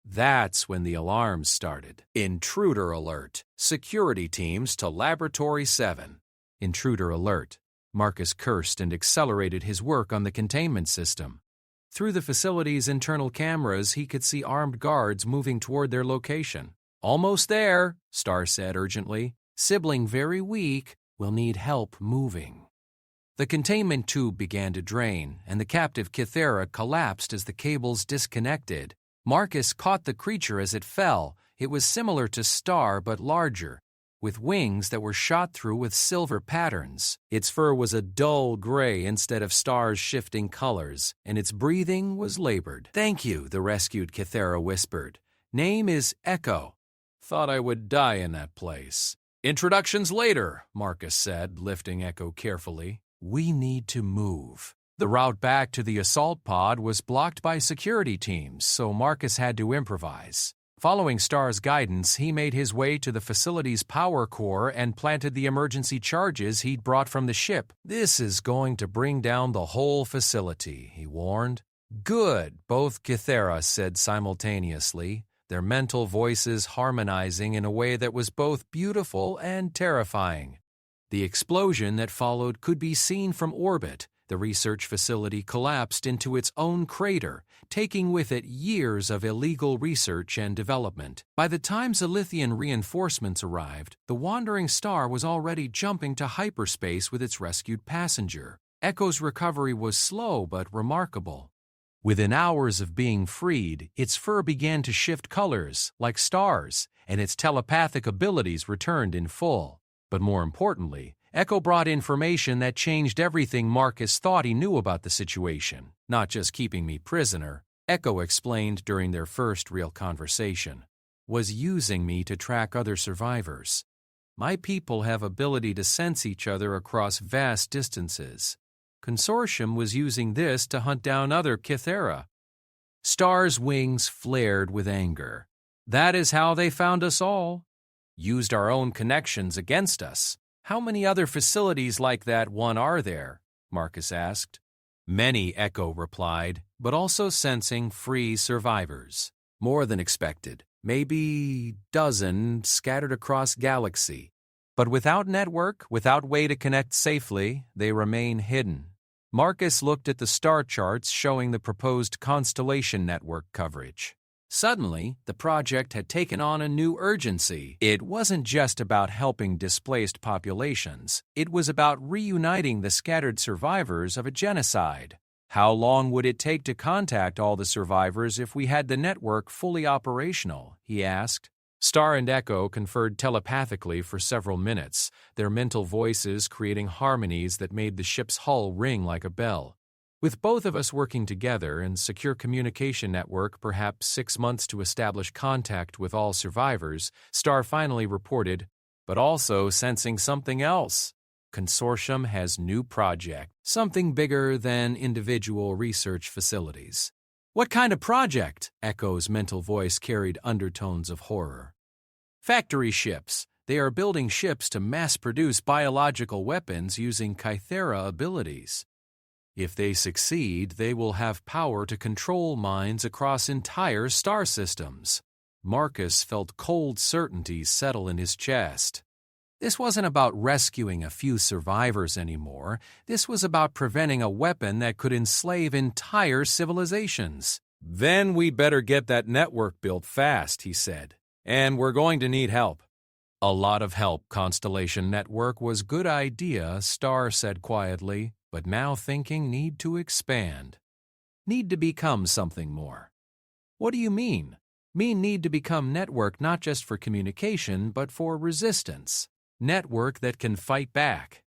Speaker 1: That's when the alarms started. "Intruder alert. Security teams to Laboratory 7. "Intruder alert." Marcus cursed and accelerated his work on the containment system. Through the facility's internal cameras, he could see armed guards moving toward their location. "Almost there," Star said urgently. "Sibling very weak. Will need help moving." The containment tube began to drain, and the captive Kythera collapsed as the cables disconnected. Marcus caught the creature as it fell. It was similar to Star but larger, with wings that were shot through with silver patterns. Its fur was a dull gray instead of Star's shifting colors, and its breathing was labored. "Thank you," the rescued Kythera whispered. "Name is Echo." "Thought I would die in that place." "Introductions later," Marcus said, lifting Echo carefully. "We need to move." The route back to the assault pod was blocked by security teams, so Marcus had to improvise. Following Star's guidance, he made his way to the facility's power core and planted the emergency charges he'd brought from the ship. "This is going to bring down the whole facility," he warned. "Good," both Kythera said simultaneously, their mental voices harmonizing in a way that was both beautiful and terrifying. The explosion that followed could be seen from orbit. The research facility collapsed into its own crater, taking with it years of illegal research and development. By the time Zilithian reinforcements arrived, the wandering star was already jumping to hyperspace with its rescued passenger. Echo's recovery was slow but remarkable. Within hours of being freed, its fur began to shift colors, like Star's, and its telepathic abilities returned in full. But more importantly, Echo brought information that changed everything Marcus thought he knew about the situation. "Not just keeping me prisoner," Echo explained during their first real conversation, "was using me to track other survivors. My people have ability to sense each other across vast distances. Consortium was using this to hunt down other Kythera." Star's wings flared with anger. "That is how they found us all. Used our own connections against us. How many other facilities like that one are there?" Marcus asked. "Many," Echo replied, "but also sensing free survivors. More than expected. Maybe dozen scattered across galaxy. But without network, without way to connect safely, they remain hidden." Marcus looked at the star charts showing the proposed constellation network coverage. Suddenly, the project had taken on a new urgency. It wasn't just about helping displaced populations. It was about reuniting the scattered survivors of a genocide. How long would it take to contact all the survivors if we had the network fully operational? He asked. Star and Echo conferred telepathically for several minutes, their mental voices creating harmonies that made the ship's hull ring like a bell. "With both of us working together and secure communication network, perhaps 6 months to establish contact with all survivors," Star finally reported, but also sensing something else. Consortium has new project, something bigger than individual research facilities. What kind of project? Echo's mental voice carried undertones of horror. Factory ships. They are building ships to mass-produce biological weapons using Kythera abilities. If they succeed, they will have power to control minds across entire star systems. Marcus felt cold certainty settle in his chest. This wasn't about rescuing a few survivors anymore. This was about preventing a weapon that could enslave entire civilizations. Then we'd better get that network built fast, he said. And we're going to need help. A lot of help, Constellation Network, was good idea, Star said quietly, but now thinking need to expand. Need to become something more. What do you mean? Mean need to become network not just for communication, but for resistance. Network that can fight back.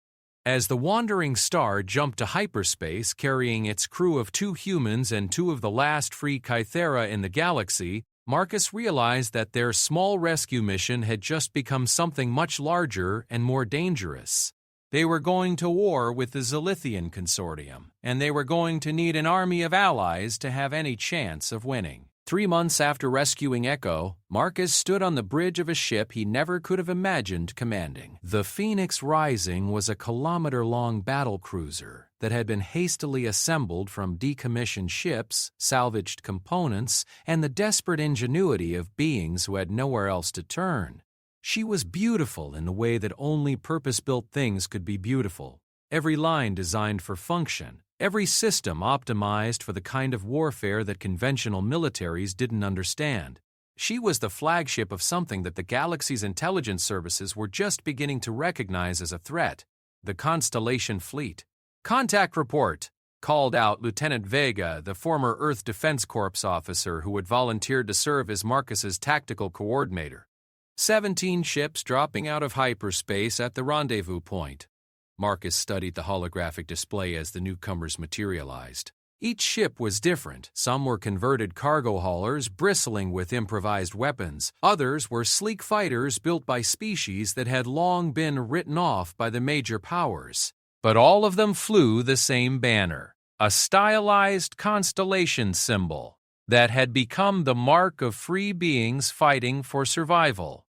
Speaker 1: As the wandering star jumped to hyperspace carrying its crew of 2 humans and 2 of the last free Kythera in the galaxy, Marcus realized that their small rescue mission had just become something much larger and more dangerous. They were going to war with the Zilithian Consortium, and they were going to need an army of allies to have any chance of winning. 3 months after rescuing Echo, Marcus stood on the bridge of a ship he never could have imagined commanding. The Phoenix Rising was a kilometer-long battle cruiser that had been hastily assembled from decommissioned ships, salvaged components, and the desperate ingenuity of beings who had nowhere else to turn. She was beautiful in the way that only purpose-built things could be beautiful. Every line designed for function. Every system optimized for the kind of warfare that conventional militaries didn't understand. She was the flagship of something that the galaxy's intelligence services were just beginning to recognize as a threat, the Constellation Fleet. "Contact report," called out Lieutenant Vega, the former Earth Defense Corps officer who had volunteered to serve as Marcus's tactical coordinator. 17 ships dropping out of hyperspace at the rendezvous point. Marcus studied the holographic display as the newcomers materialized. Each ship was different. Some were converted cargo haulers bristling with improvised weapons. Others were sleek fighters built by species that had long been written off by the major powers. But all of them flew the same banner, a stylized constellation symbol that had become the mark of free beings fighting for survival.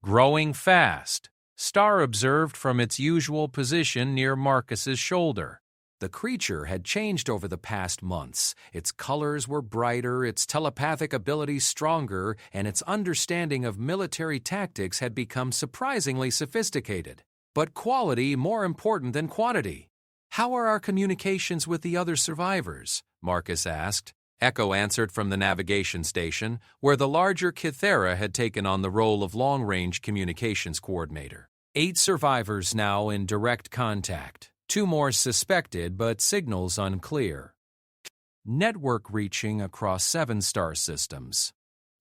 Speaker 1: Growing fast, Star observed from its usual position near Marcus's shoulder. The creature had changed over the past months. Its colors were brighter, its telepathic abilities stronger, and its understanding of military tactics had become surprisingly sophisticated. But quality more important than quantity. "How are our communications with the other survivors?" Marcus asked. Echo answered from the navigation station, where the larger Kythera had taken on the role of long-range communications coordinator. 8 survivors now in direct contact. 2 more suspected, but signals unclear. Network reaching across 7 star systems.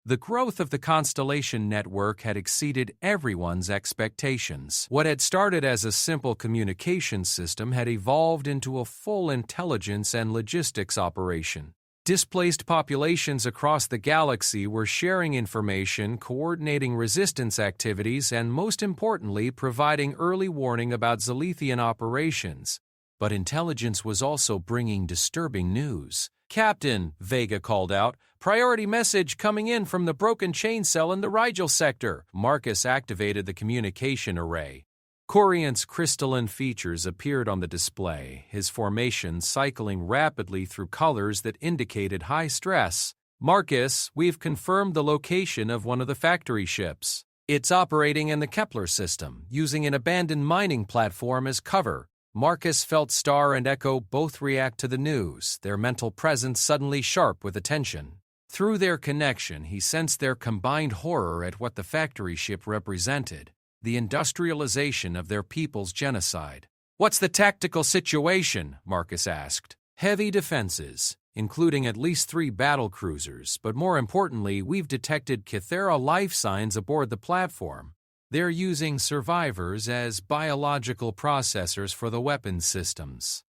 Speaker 1: The growth of the Constellation Network had exceeded everyone's expectations. What had started as a simple communication system had evolved into a full intelligence and logistics operation. Displaced populations across the galaxy were sharing information, coordinating resistance activities, and most importantly, providing early warning about Zilithian operations. But intelligence was also bringing disturbing news. "Captain," Vega called out, "priority message coming in from the broken chain cell in the Rigel sector." Marcus activated the communication array. Coriant's crystalline features appeared on the display, his formation cycling rapidly through colors that indicated high stress. "Marcus, we've confirmed the location of one of the factory ships. It's operating in the Kepler system, using an abandoned mining platform as cover." Marcus felt Star and Echo both react to the news, their mental presence suddenly sharp with attention. Through their connection, he sensed their combined horror at what the factory ship represented. The industrialization of their people's genocide. "What's the tactical situation?" Marcus asked. "Heavy defenses, including at least 3 battle cruisers, but more importantly, we've detected Kythera life signs aboard the platform. They're using survivors as biological processors for the weapons systems."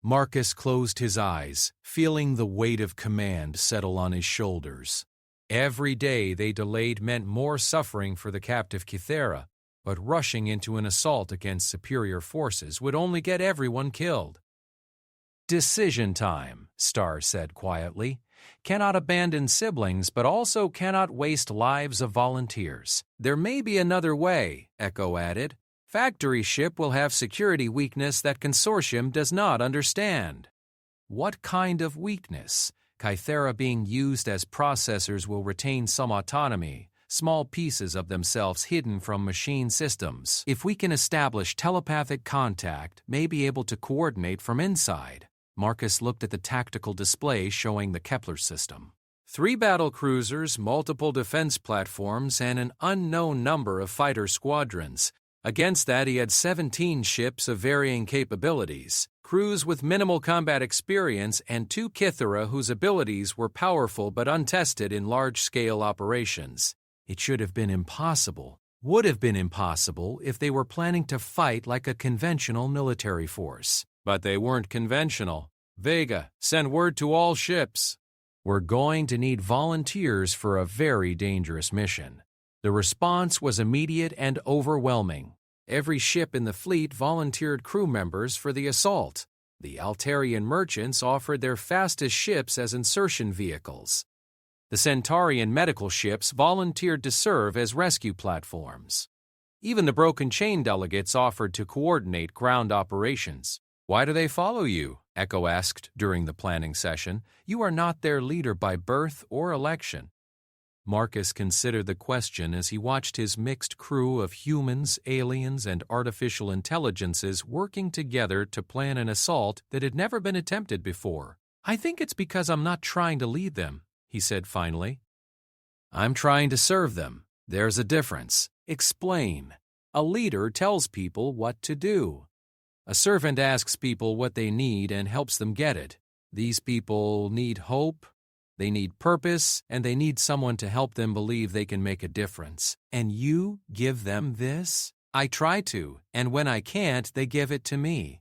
Speaker 1: Marcus closed his eyes, feeling the weight of command settle on his shoulders. Every day they delayed meant more suffering for the captive Kythera. but rushing into an assault against superior forces would only get everyone killed. "Decision time," Star said quietly. "Cannot abandon siblings, but also cannot waste lives of volunteers." "There may be another way," Echo added. "Factory ship will have security weakness that Consortium does not understand." "What kind of weakness?" "Kythera being used as processors will retain some autonomy, small pieces of themselves hidden from machine systems. If we can establish telepathic contact, may be able to coordinate from inside." Marcus looked at the tactical display showing the Kepler system. 3 battle cruisers, multiple defense platforms, and an unknown number of fighter squadrons. Against that, he had 17 ships of varying capabilities, crews with minimal combat experience, and 2 Kythera whose abilities were powerful but untested in large-scale operations. It should have been impossible, would have been impossible if they were planning to fight like a conventional military force. But they weren't conventional. "Vega, send word to all ships. We're going to need volunteers for a very dangerous mission." The response was immediate and overwhelming. Every ship in the fleet volunteered crew members for the assault. The Altarian merchants offered their fastest ships as insertion vehicles. The Centaurian medical ships volunteered to serve as rescue platforms. Even the Broken Chain delegates offered to coordinate ground operations. "Why do they follow you?" Echo asked during the planning session. "You are not their leader by birth or election." Marcus considered the question as he watched his mixed crew of humans, aliens, and artificial intelligences working together to plan an assault that had never been attempted before. "I think it's because I'm not trying to lead them," he said finally. "I'm trying to serve them. There's a difference. Explain." "A leader tells people what to do. A servant asks people what they need and helps them get it. These people need hope, they need purpose, and they need someone to help them believe they can make a difference. And you give them this?" "I try to, and when I can't, they give it to me."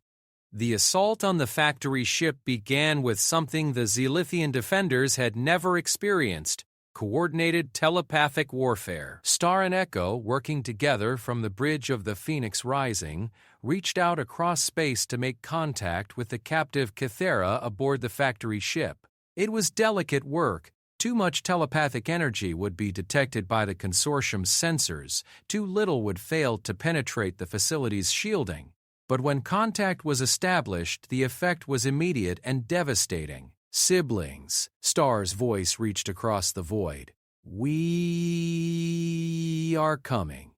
Speaker 1: The assault on the factory ship began with something the Zelithian defenders had never experienced: coordinated telepathic warfare. Star and Echo, working together from the bridge of the Phoenix Rising, reached out across space to make contact with the captive Kythera aboard the factory ship. It was delicate work. Too much telepathic energy would be detected by the Consortium's sensors. Too little would fail to penetrate the facility's shielding. But when contact was established, the effect was immediate and devastating. "Siblings," Star's voice reached across the void. "We are coming.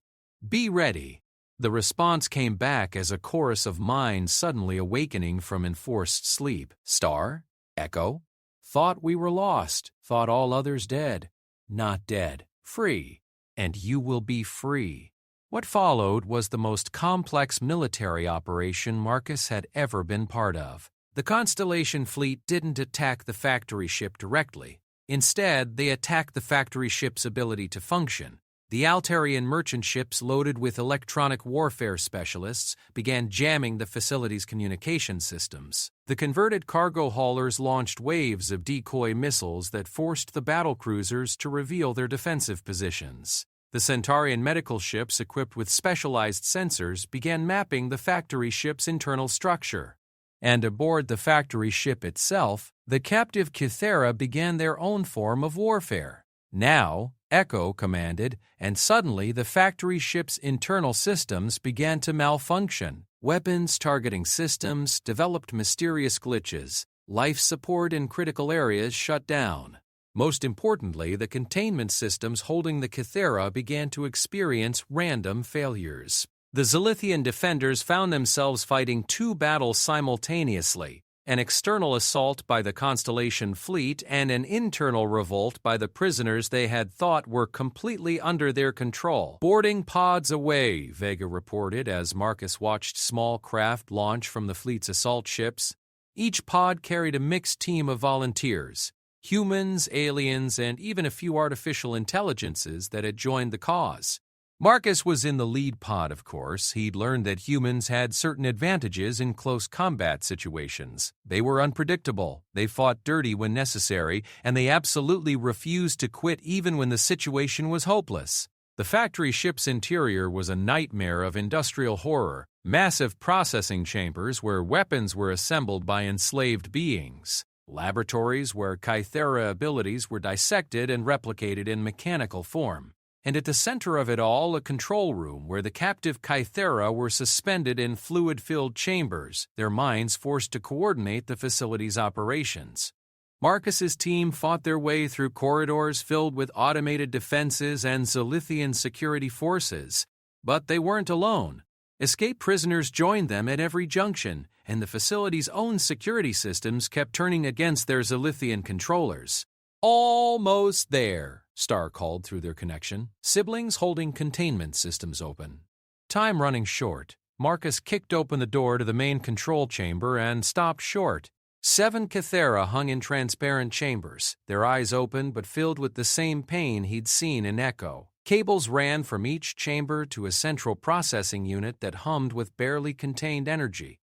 Speaker 1: Be ready." The response came back as a chorus of minds suddenly awakening from enforced sleep. "Star? Echo? Thought we were lost, thought all others dead. Not dead, free. And you will be free." What followed was the most complex military operation Marcus had ever been part of. The Constellation fleet didn't attack the factory ship directly. Instead, they attacked the factory ship's ability to function. The Altarian merchant ships loaded with electronic warfare specialists began jamming the facility's communication systems. The converted cargo haulers launched waves of decoy missiles that forced the battlecruisers to reveal their defensive positions. The Centaurian medical ships equipped with specialized sensors began mapping the factory ship's internal structure. And aboard the factory ship itself, the captive Kythera began their own form of warfare. Now, Echo commanded, and suddenly the factory ship's internal systems began to malfunction. Weapons targeting systems developed mysterious glitches. Life support in critical areas shut down. Most importantly, the containment systems holding the Kythera began to experience random failures. The Zelithian defenders found themselves fighting 2 battles simultaneously: an external assault by the Constellation fleet and an internal revolt by the prisoners they had thought were completely under their control. "Boarding pods away," Vega reported as Marcus watched small craft launch from the fleet's assault ships. Each pod carried a mixed team of volunteers: humans, aliens, and even a few artificial intelligences that had joined the cause. Marcus was in the lead pod, of course. He'd learned that humans had certain advantages in close combat situations. They were unpredictable, they fought dirty when necessary, and they absolutely refused to quit even when the situation was hopeless. The factory ship's interior was a nightmare of industrial horror, massive processing chambers where weapons were assembled by enslaved beings, laboratories where Kythera abilities were dissected and replicated in mechanical form, and at the center of it all a control room where the captive Kythera were suspended in fluid-filled chambers, their minds forced to coordinate the facility's operations. Marcus's team fought their way through corridors filled with automated defenses and Zilithian security forces, but they weren't alone. Escaped prisoners joined them at every junction, and the facility's own security systems kept turning against their Zilithian controllers. "Almost there," Star called through their connection, siblings holding containment systems open. Time running short, Marcus kicked open the door to the main control chamber and stopped short. 7 Kythera hung in transparent chambers, their eyes open but filled with the same pain he'd seen in Echo. Cables ran from each chamber to a central processing unit that hummed with barely contained energy.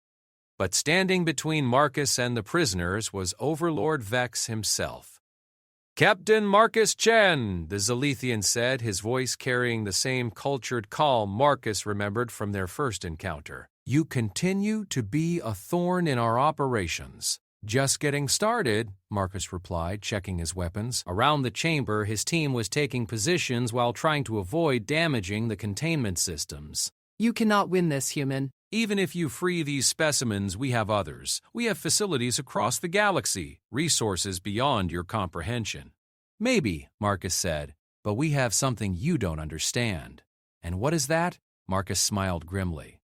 Speaker 1: But standing between Marcus and the prisoners was Overlord Vex himself. "Captain Marcus Chen," the Zilithian said, his voice carrying the same cultured calm Marcus remembered from their first encounter. "You continue to be a thorn in our operations." "Just getting started," Marcus replied, checking his weapons. Around the chamber, his team was taking positions while trying to avoid damaging the containment systems.
Speaker 2: "You cannot win this, human."
Speaker 1: "Even if you free these specimens, we have others. We have facilities across the galaxy, resources beyond your comprehension." "Maybe," Marcus said, "but we have something you don't understand." "And what is that?" Marcus smiled grimly.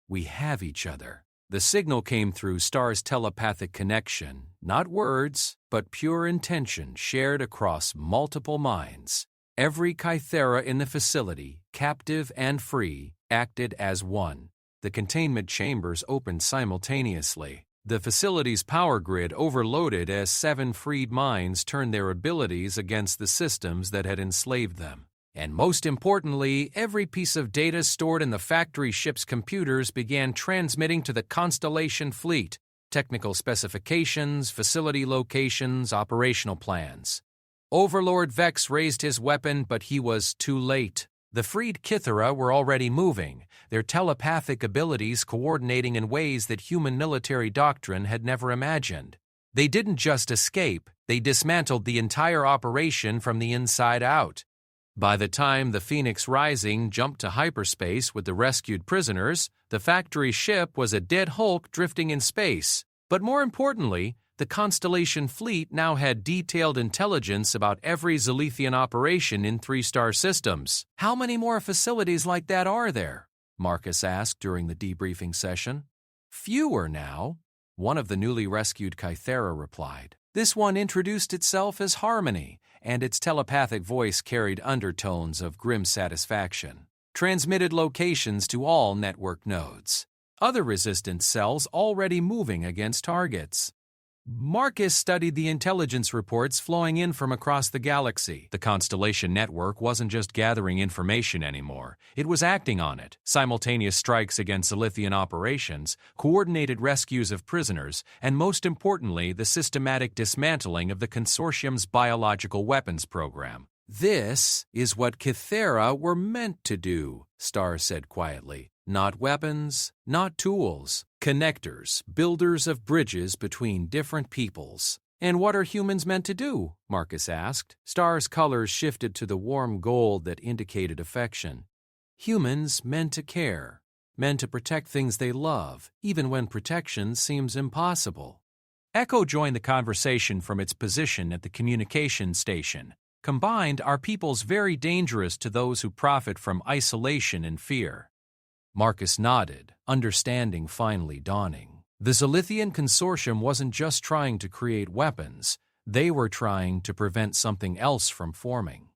Speaker 1: "We have each other." The signal came through Star's telepathic connection, not words, but pure intention shared across multiple minds. Every Kythera in the facility, captive and free, acted as one. The containment chambers opened simultaneously. The facility's power grid overloaded as 7 freed minds turned their abilities against the systems that had enslaved them. And most importantly, every piece of data stored in the factory ship's computers began transmitting to the Constellation fleet, technical specifications, facility locations, operational plans. Overlord Vex raised his weapon, but he was too late. The freed Kythera were already moving, their telepathic abilities coordinating in ways that human military doctrine had never imagined. They didn't just escape, they dismantled the entire operation from the inside out. By the time the Phoenix Rising jumped to hyperspace with the rescued prisoners, the factory ship was a dead hulk drifting in space. But more importantly, the Constellation fleet now had detailed intelligence about every Zilithian operation in 3-star systems. "How many more facilities like that are there?" Marcus asked during the debriefing session. "Fewer now," one of the newly rescued Kythera replied. This one introduced itself as Harmony, and its telepathic voice carried undertones of grim satisfaction. Transmitted locations to all network nodes. Other resistance cells already moving against targets. Marcus studied the intelligence reports flowing in from across the galaxy. The Constellation network wasn't just gathering information anymore. It was acting on it. Simultaneous strikes against Zilithian operations, coordinated rescues of prisoners, and most importantly, the systematic dismantling of the consortium's biological weapons program. "This is what Kythera were meant to do," Star said quietly. "Not weapons, not tools. Connectors, builders of bridges between different peoples." "And what are humans meant to do?" Marcus asked. Star's colors shifted to the warm gold that indicated affection. "Humans meant to care, meant to protect things they love, even when protection seems impossible." Echo joined the conversation from its position at the communication station. "Combined, our peoples very dangerous to those who profit from isolation and fear." Marcus nodded, understanding finally dawning. The Zilithian consortium wasn't just trying to create weapons, they were trying to prevent something else from forming.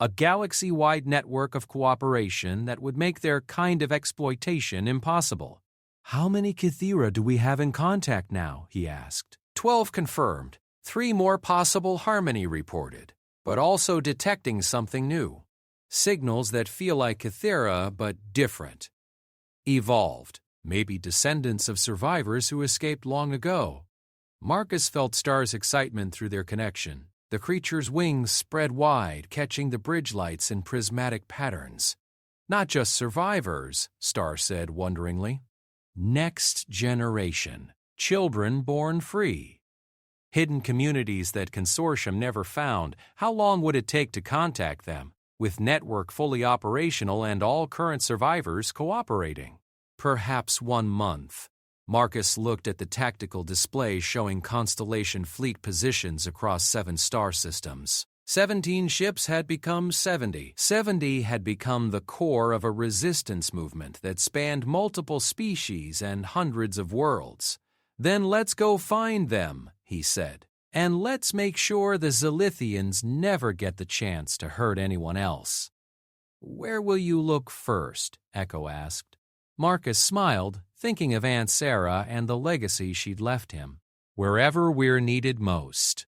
Speaker 1: A galaxy-wide network of cooperation that would make their kind of exploitation impossible. "How many Kythera do we have in contact now?" he asked. 12 confirmed, 3 more possible, Harmony reported, but also detecting something new. Signals that feel like Kythera, but different. Evolved, maybe descendants of survivors who escaped long ago. Marcus felt Star's excitement through their connection. The creature's wings spread wide, catching the bridge lights in prismatic patterns. Not just survivors, Star said wonderingly. Next generation. Children born free. Hidden communities that Consortium never found. How long would it take to contact them, with network fully operational and all current survivors cooperating? Perhaps 1 month. Marcus looked at the tactical display showing Constellation fleet positions across 7 star systems. 17 ships had become 70. 70 had become the core of a resistance movement that spanned multiple species and hundreds of worlds. Then let's go find them, he said. And let's make sure the Zilithians never get the chance to hurt anyone else. Where will you look first? Echo asked. Marcus smiled, thinking of Aunt Sarah and the legacy she'd left him. Wherever we're needed most.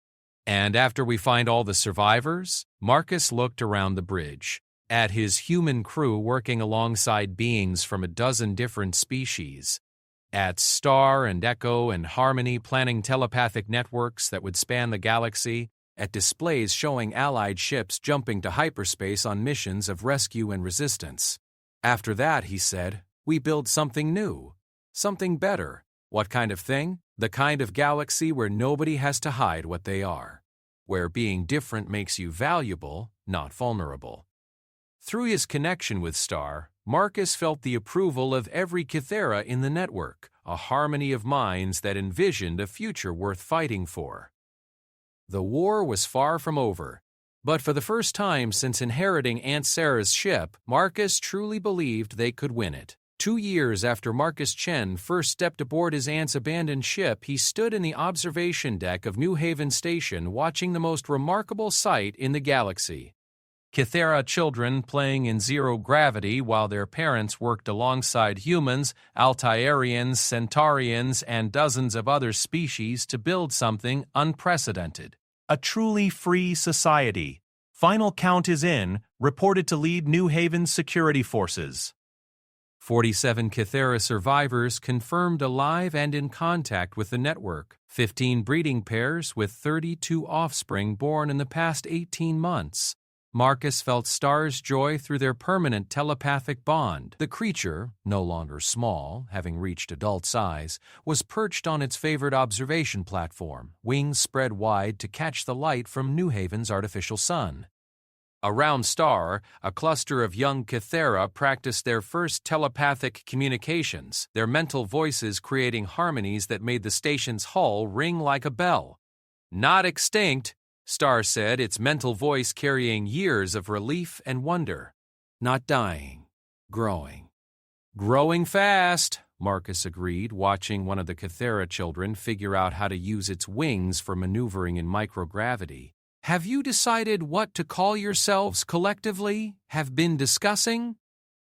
Speaker 1: And after we find all the survivors, Marcus looked around the bridge, at his human crew working alongside beings from a dozen different species, at Star and Echo and Harmony planning telepathic networks that would span the galaxy, at displays showing allied ships jumping to hyperspace on missions of rescue and resistance. After that, he said, we build something new, something better. What kind of thing? The kind of galaxy where nobody has to hide what they are, where being different makes you valuable, not vulnerable. Through his connection with Star, Marcus felt the approval of every Kythera in the network, a harmony of minds that envisioned a future worth fighting for. The war was far from over, but for the first time since inheriting Aunt Sarah's ship, Marcus truly believed they could win it. 2 years after Marcus Chen first stepped aboard his aunt's abandoned ship, he stood in the observation deck of New Haven Station watching the most remarkable sight in the galaxy. Kythera children playing in zero gravity while their parents worked alongside humans, Altairians, Centaurians, and dozens of other species to build something unprecedented. A truly free society. Final count is in, reported to lead New Haven's security forces. 47 Kythera survivors confirmed alive and in contact with the network. 15 breeding pairs with 32 offspring born in the past 18 months. Marcus felt Star's joy through their permanent telepathic bond. The creature, no longer small, having reached adult size, was perched on its favorite observation platform, wings spread wide to catch the light from New Haven's artificial sun. Around Star, a cluster of young Kythera practiced their first telepathic communications, their mental voices creating harmonies that made the station's hull ring like a bell. Not extinct, Star said, its mental voice carrying years of relief and wonder. Not dying, growing. Growing fast, Marcus agreed, watching one of the Kythera children figure out how to use its wings for maneuvering in microgravity. Have you decided what to call yourselves collectively? Have been discussing?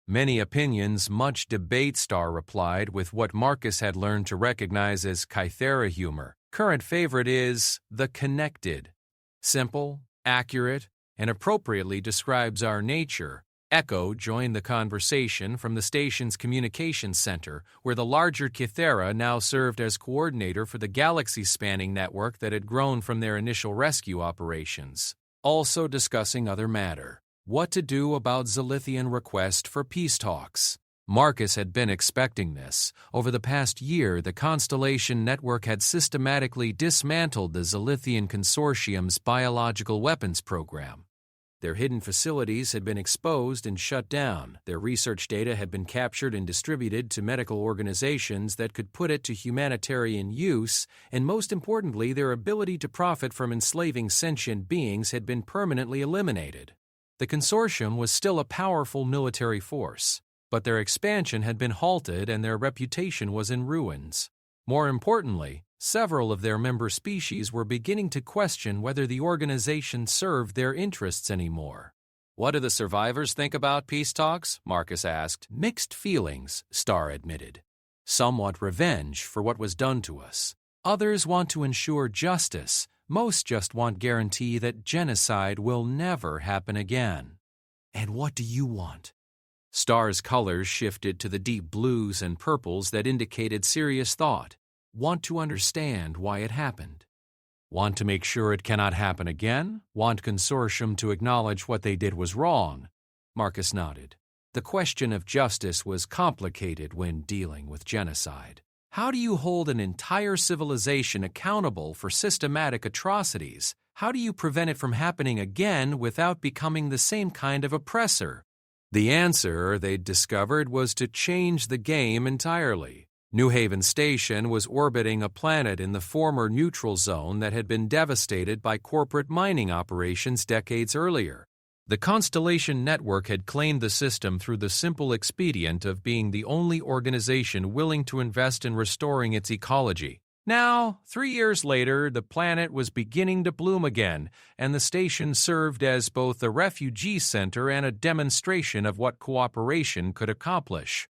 Speaker 1: Many opinions, much debate, Star replied, with what Marcus had learned to recognize as Kythera humor. Current favorite is the connected. Simple, accurate, and appropriately describes our nature. Echo joined the conversation from the station's communications center, where the larger Kythera now served as coordinator for the galaxy-spanning network that had grown from their initial rescue operations. Also discussing other matter. What to do about Zilithian request for peace talks. Marcus had been expecting this. Over the past year, the Constellation Network had systematically dismantled the Zilithian Consortium's biological weapons program. Their hidden facilities had been exposed and shut down. Their research data had been captured and distributed to medical organizations that could put it to humanitarian use, and most importantly, their ability to profit from enslaving sentient beings had been permanently eliminated. The Consortium was still a powerful military force, but their expansion had been halted and their reputation was in ruins. More importantly, several of their member species were beginning to question whether the organization served their interests anymore. What do the survivors think about peace talks? Marcus asked. Mixed feelings, Star admitted. Some want revenge for what was done to us. Others want to ensure justice. Most just want guarantee that genocide will never happen again. And what do you want? Star's colors shifted to the deep blues and purples that indicated serious thought. Want to understand why it happened. Want to make sure it cannot happen again? Want consortium to acknowledge what they did was wrong? Marcus nodded. The question of justice was complicated when dealing with genocide. How do you hold an entire civilization accountable for systematic atrocities? How do you prevent it from happening again without becoming the same kind of oppressor? The answer, they'd discovered, was to change the game entirely. New Haven Station was orbiting a planet in the former neutral zone that had been devastated by corporate mining operations decades earlier. The Constellation Network had claimed the system through the simple expedient of being the only organization willing to invest in restoring its ecology. Now, 3 years later, the planet was beginning to bloom again, and the station served as both a refugee center and a demonstration of what cooperation could accomplish.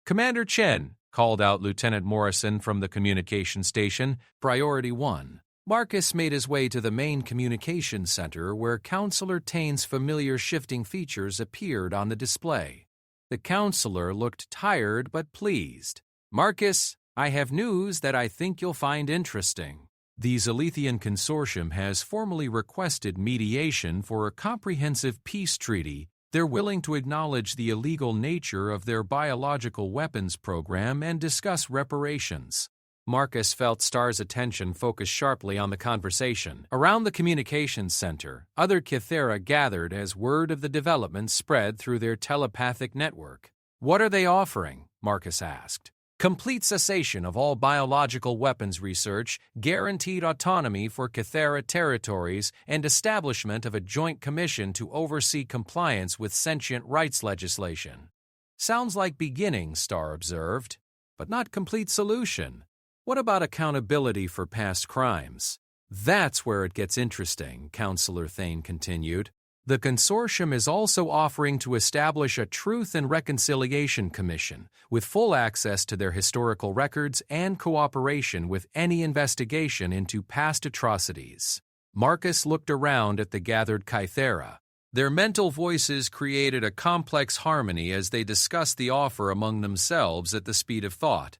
Speaker 1: "Commander Chen," called out Lieutenant Morrison from the communication station, Priority 1. Marcus made his way to the main communications center where Counselor Tane's familiar shifting features appeared on the display. The counselor looked tired but pleased. "Marcus, I have news that I think you'll find interesting. The Zalithian Consortium has formally requested mediation for a comprehensive peace treaty. They're willing to acknowledge the illegal nature of their biological weapons program and discuss reparations." Marcus felt Star's attention focus sharply on the conversation. Around the communications center, other Kythera gathered as word of the developments spread through their telepathic network. "What are they offering?" Marcus asked. "Complete cessation of all biological weapons research, guaranteed autonomy for Kythera territories, and establishment of a joint commission to oversee compliance with sentient rights legislation." "Sounds like beginnings," Star observed, "but not complete solution. What about accountability for past crimes?" "That's where it gets interesting," Counselor Thane continued. "The consortium is also offering to establish a Truth and Reconciliation Commission with full access to their historical records and cooperation with any investigation into past atrocities." Marcus looked around at the gathered Kythera. Their mental voices created a complex harmony as they discussed the offer among themselves at the speed of thought.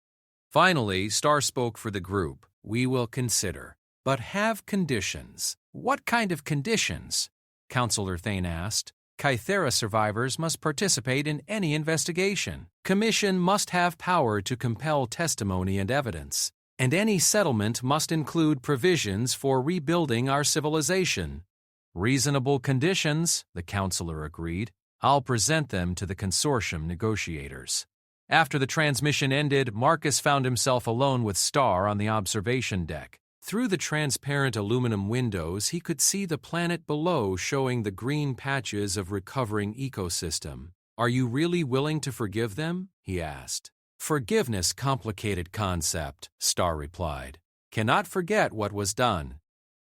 Speaker 1: Finally, Star spoke for the group. "We will consider, but have conditions." "What kind of conditions?" Counselor Thane asked. "Kythera survivors must participate in any investigation. Commission must have power to compel testimony and evidence. And any settlement must include provisions for rebuilding our civilization." "Reasonable conditions," the counselor agreed. "I'll present them to the consortium negotiators." After the transmission ended, Marcus found himself alone with Star on the observation deck. Through the transparent aluminum windows, he could see the planet below showing the green patches of recovering ecosystem. "Are you really willing to forgive them?" he asked. "Forgiveness, complicated concept," Star replied. "Cannot forget what was done.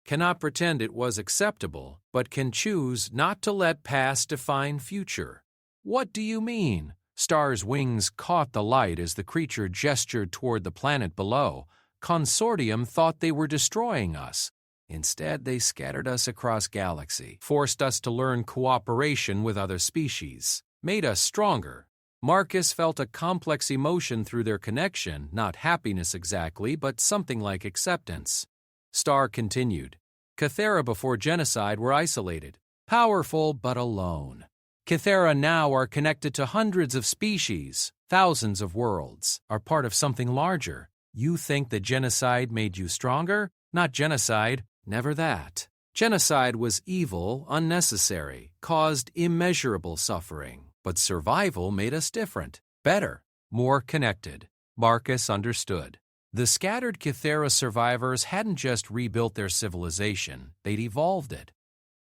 Speaker 1: Cannot pretend it was acceptable, but can choose not to let past define future." "What do you mean?" Star's wings caught the light as the creature gestured toward the planet below. "Consortium thought they were destroying us. Instead, they scattered us across galaxy, forced us to learn cooperation with other species, made us stronger." Marcus felt a complex emotion through their connection, not happiness exactly, but something like acceptance. Star continued. "Kythera before genocide were isolated, powerful but alone. Kythera now are connected to hundreds of species, thousands of worlds, are part of something larger. You think that genocide made you stronger? Not genocide, never that. Genocide was evil, unnecessary, caused immeasurable suffering. But survival made us different, better, more connected." Marcus understood. The scattered Kythera survivors hadn't just rebuilt their civilization, they'd evolved it.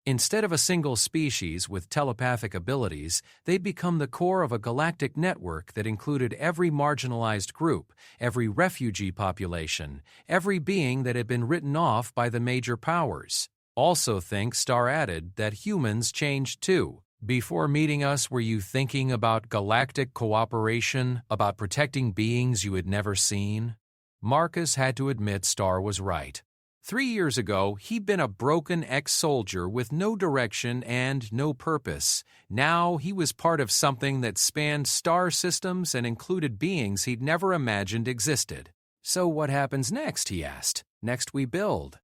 Speaker 1: Instead of a single species with telepathic abilities, they'd become the core of a galactic network that included every marginalized group, every refugee population, every being that had been written off by the major powers. Also think, Star added, that humans changed too. "Before meeting us, were you thinking about galactic cooperation, about protecting beings you had never seen?" Marcus had to admit Star was right. 3 years ago, he'd been a broken ex-soldier with no direction and no purpose. Now he was part of something that spanned star systems and included beings he'd never imagined existed. "So what happens next?" he asked. "Next we build."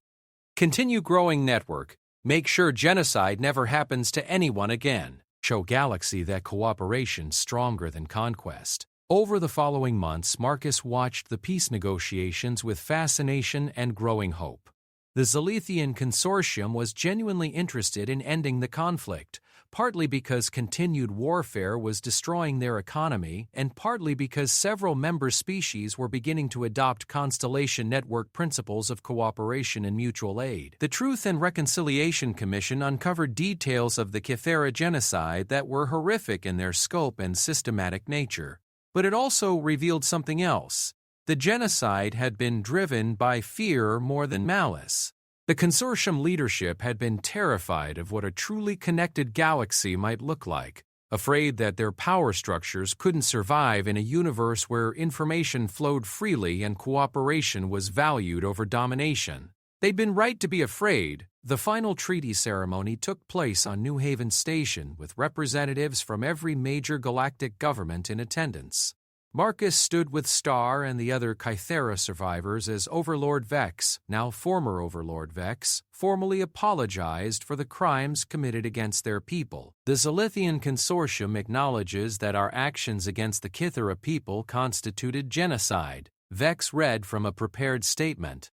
Speaker 1: Continue growing network. Make sure genocide never happens to anyone again. Show Galaxy that cooperation's stronger than conquest. Over the following months, Marcus watched the peace negotiations with fascination and growing hope. The Zalithian Consortium was genuinely interested in ending the conflict, partly because continued warfare was destroying their economy, and partly because several member species were beginning to adopt Constellation Network principles of cooperation and mutual aid. The Truth and Reconciliation Commission uncovered details of the Kythera genocide that were horrific in their scope and systematic nature. But it also revealed something else. The genocide had been driven by fear more than malice. The consortium leadership had been terrified of what a truly connected galaxy might look like, afraid that their power structures couldn't survive in a universe where information flowed freely and cooperation was valued over domination. They'd been right to be afraid. The final treaty ceremony took place on New Haven Station with representatives from every major galactic government in attendance. Marcus stood with Star and the other Kythera survivors as Overlord Vex, now former Overlord Vex, formally apologized for the crimes committed against their people. The Zalithian Consortium acknowledges that our actions against the Kythera people constituted genocide. Vex read from a prepared statement.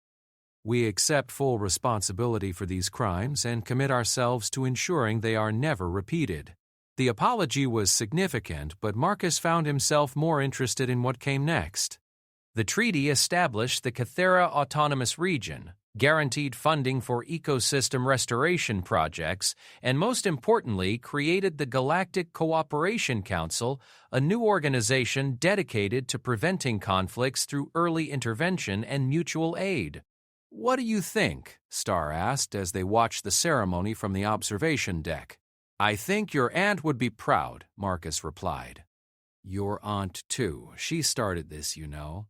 Speaker 1: We accept full responsibility for these crimes and commit ourselves to ensuring they are never repeated. The apology was significant, but Marcus found himself more interested in what came next. The treaty established the Kythera Autonomous Region, guaranteed funding for ecosystem restoration projects, and most importantly, created the Galactic Cooperation Council, a new organization dedicated to preventing conflicts through early intervention and mutual aid. What do you think? Star asked as they watched the ceremony from the observation deck. I think your aunt would be proud, Marcus replied. Your aunt, too. She started this, you know.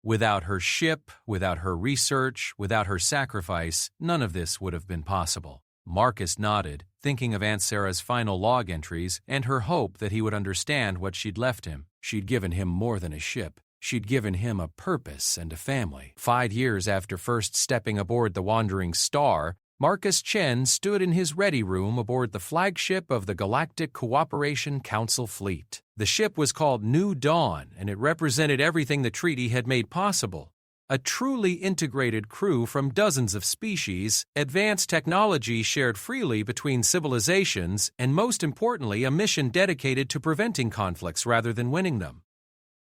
Speaker 1: Without her ship, without her research, without her sacrifice, none of this would have been possible. Marcus nodded, thinking of Aunt Sarah's final log entries and her hope that he would understand what she'd left him. She'd given him more than a ship. She'd given him a purpose and a family. 5 years after first stepping aboard the Wandering Star, Marcus Chen stood in his ready room aboard the flagship of the Galactic Cooperation Council fleet. The ship was called New Dawn, and it represented everything the treaty had made possible. A truly integrated crew from dozens of species, advanced technology shared freely between civilizations, and most importantly, a mission dedicated to preventing conflicts rather than winning them.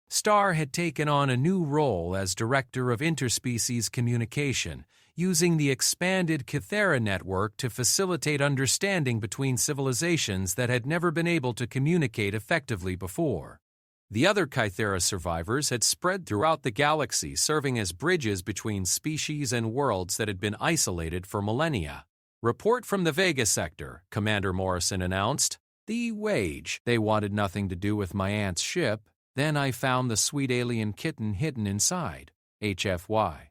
Speaker 1: Star had taken on a new role as Director of Interspecies Communication, using the expanded Kythera network to facilitate understanding between civilizations that had never been able to communicate effectively before. The other Kythera survivors had spread throughout the galaxy, serving as bridges between species and worlds that had been isolated for millennia. Report from the Vega sector, Commander Morrison announced. The wage. They wanted nothing to do with my aunt's ship. Then I found the sweet alien kitten hidden inside. HFY.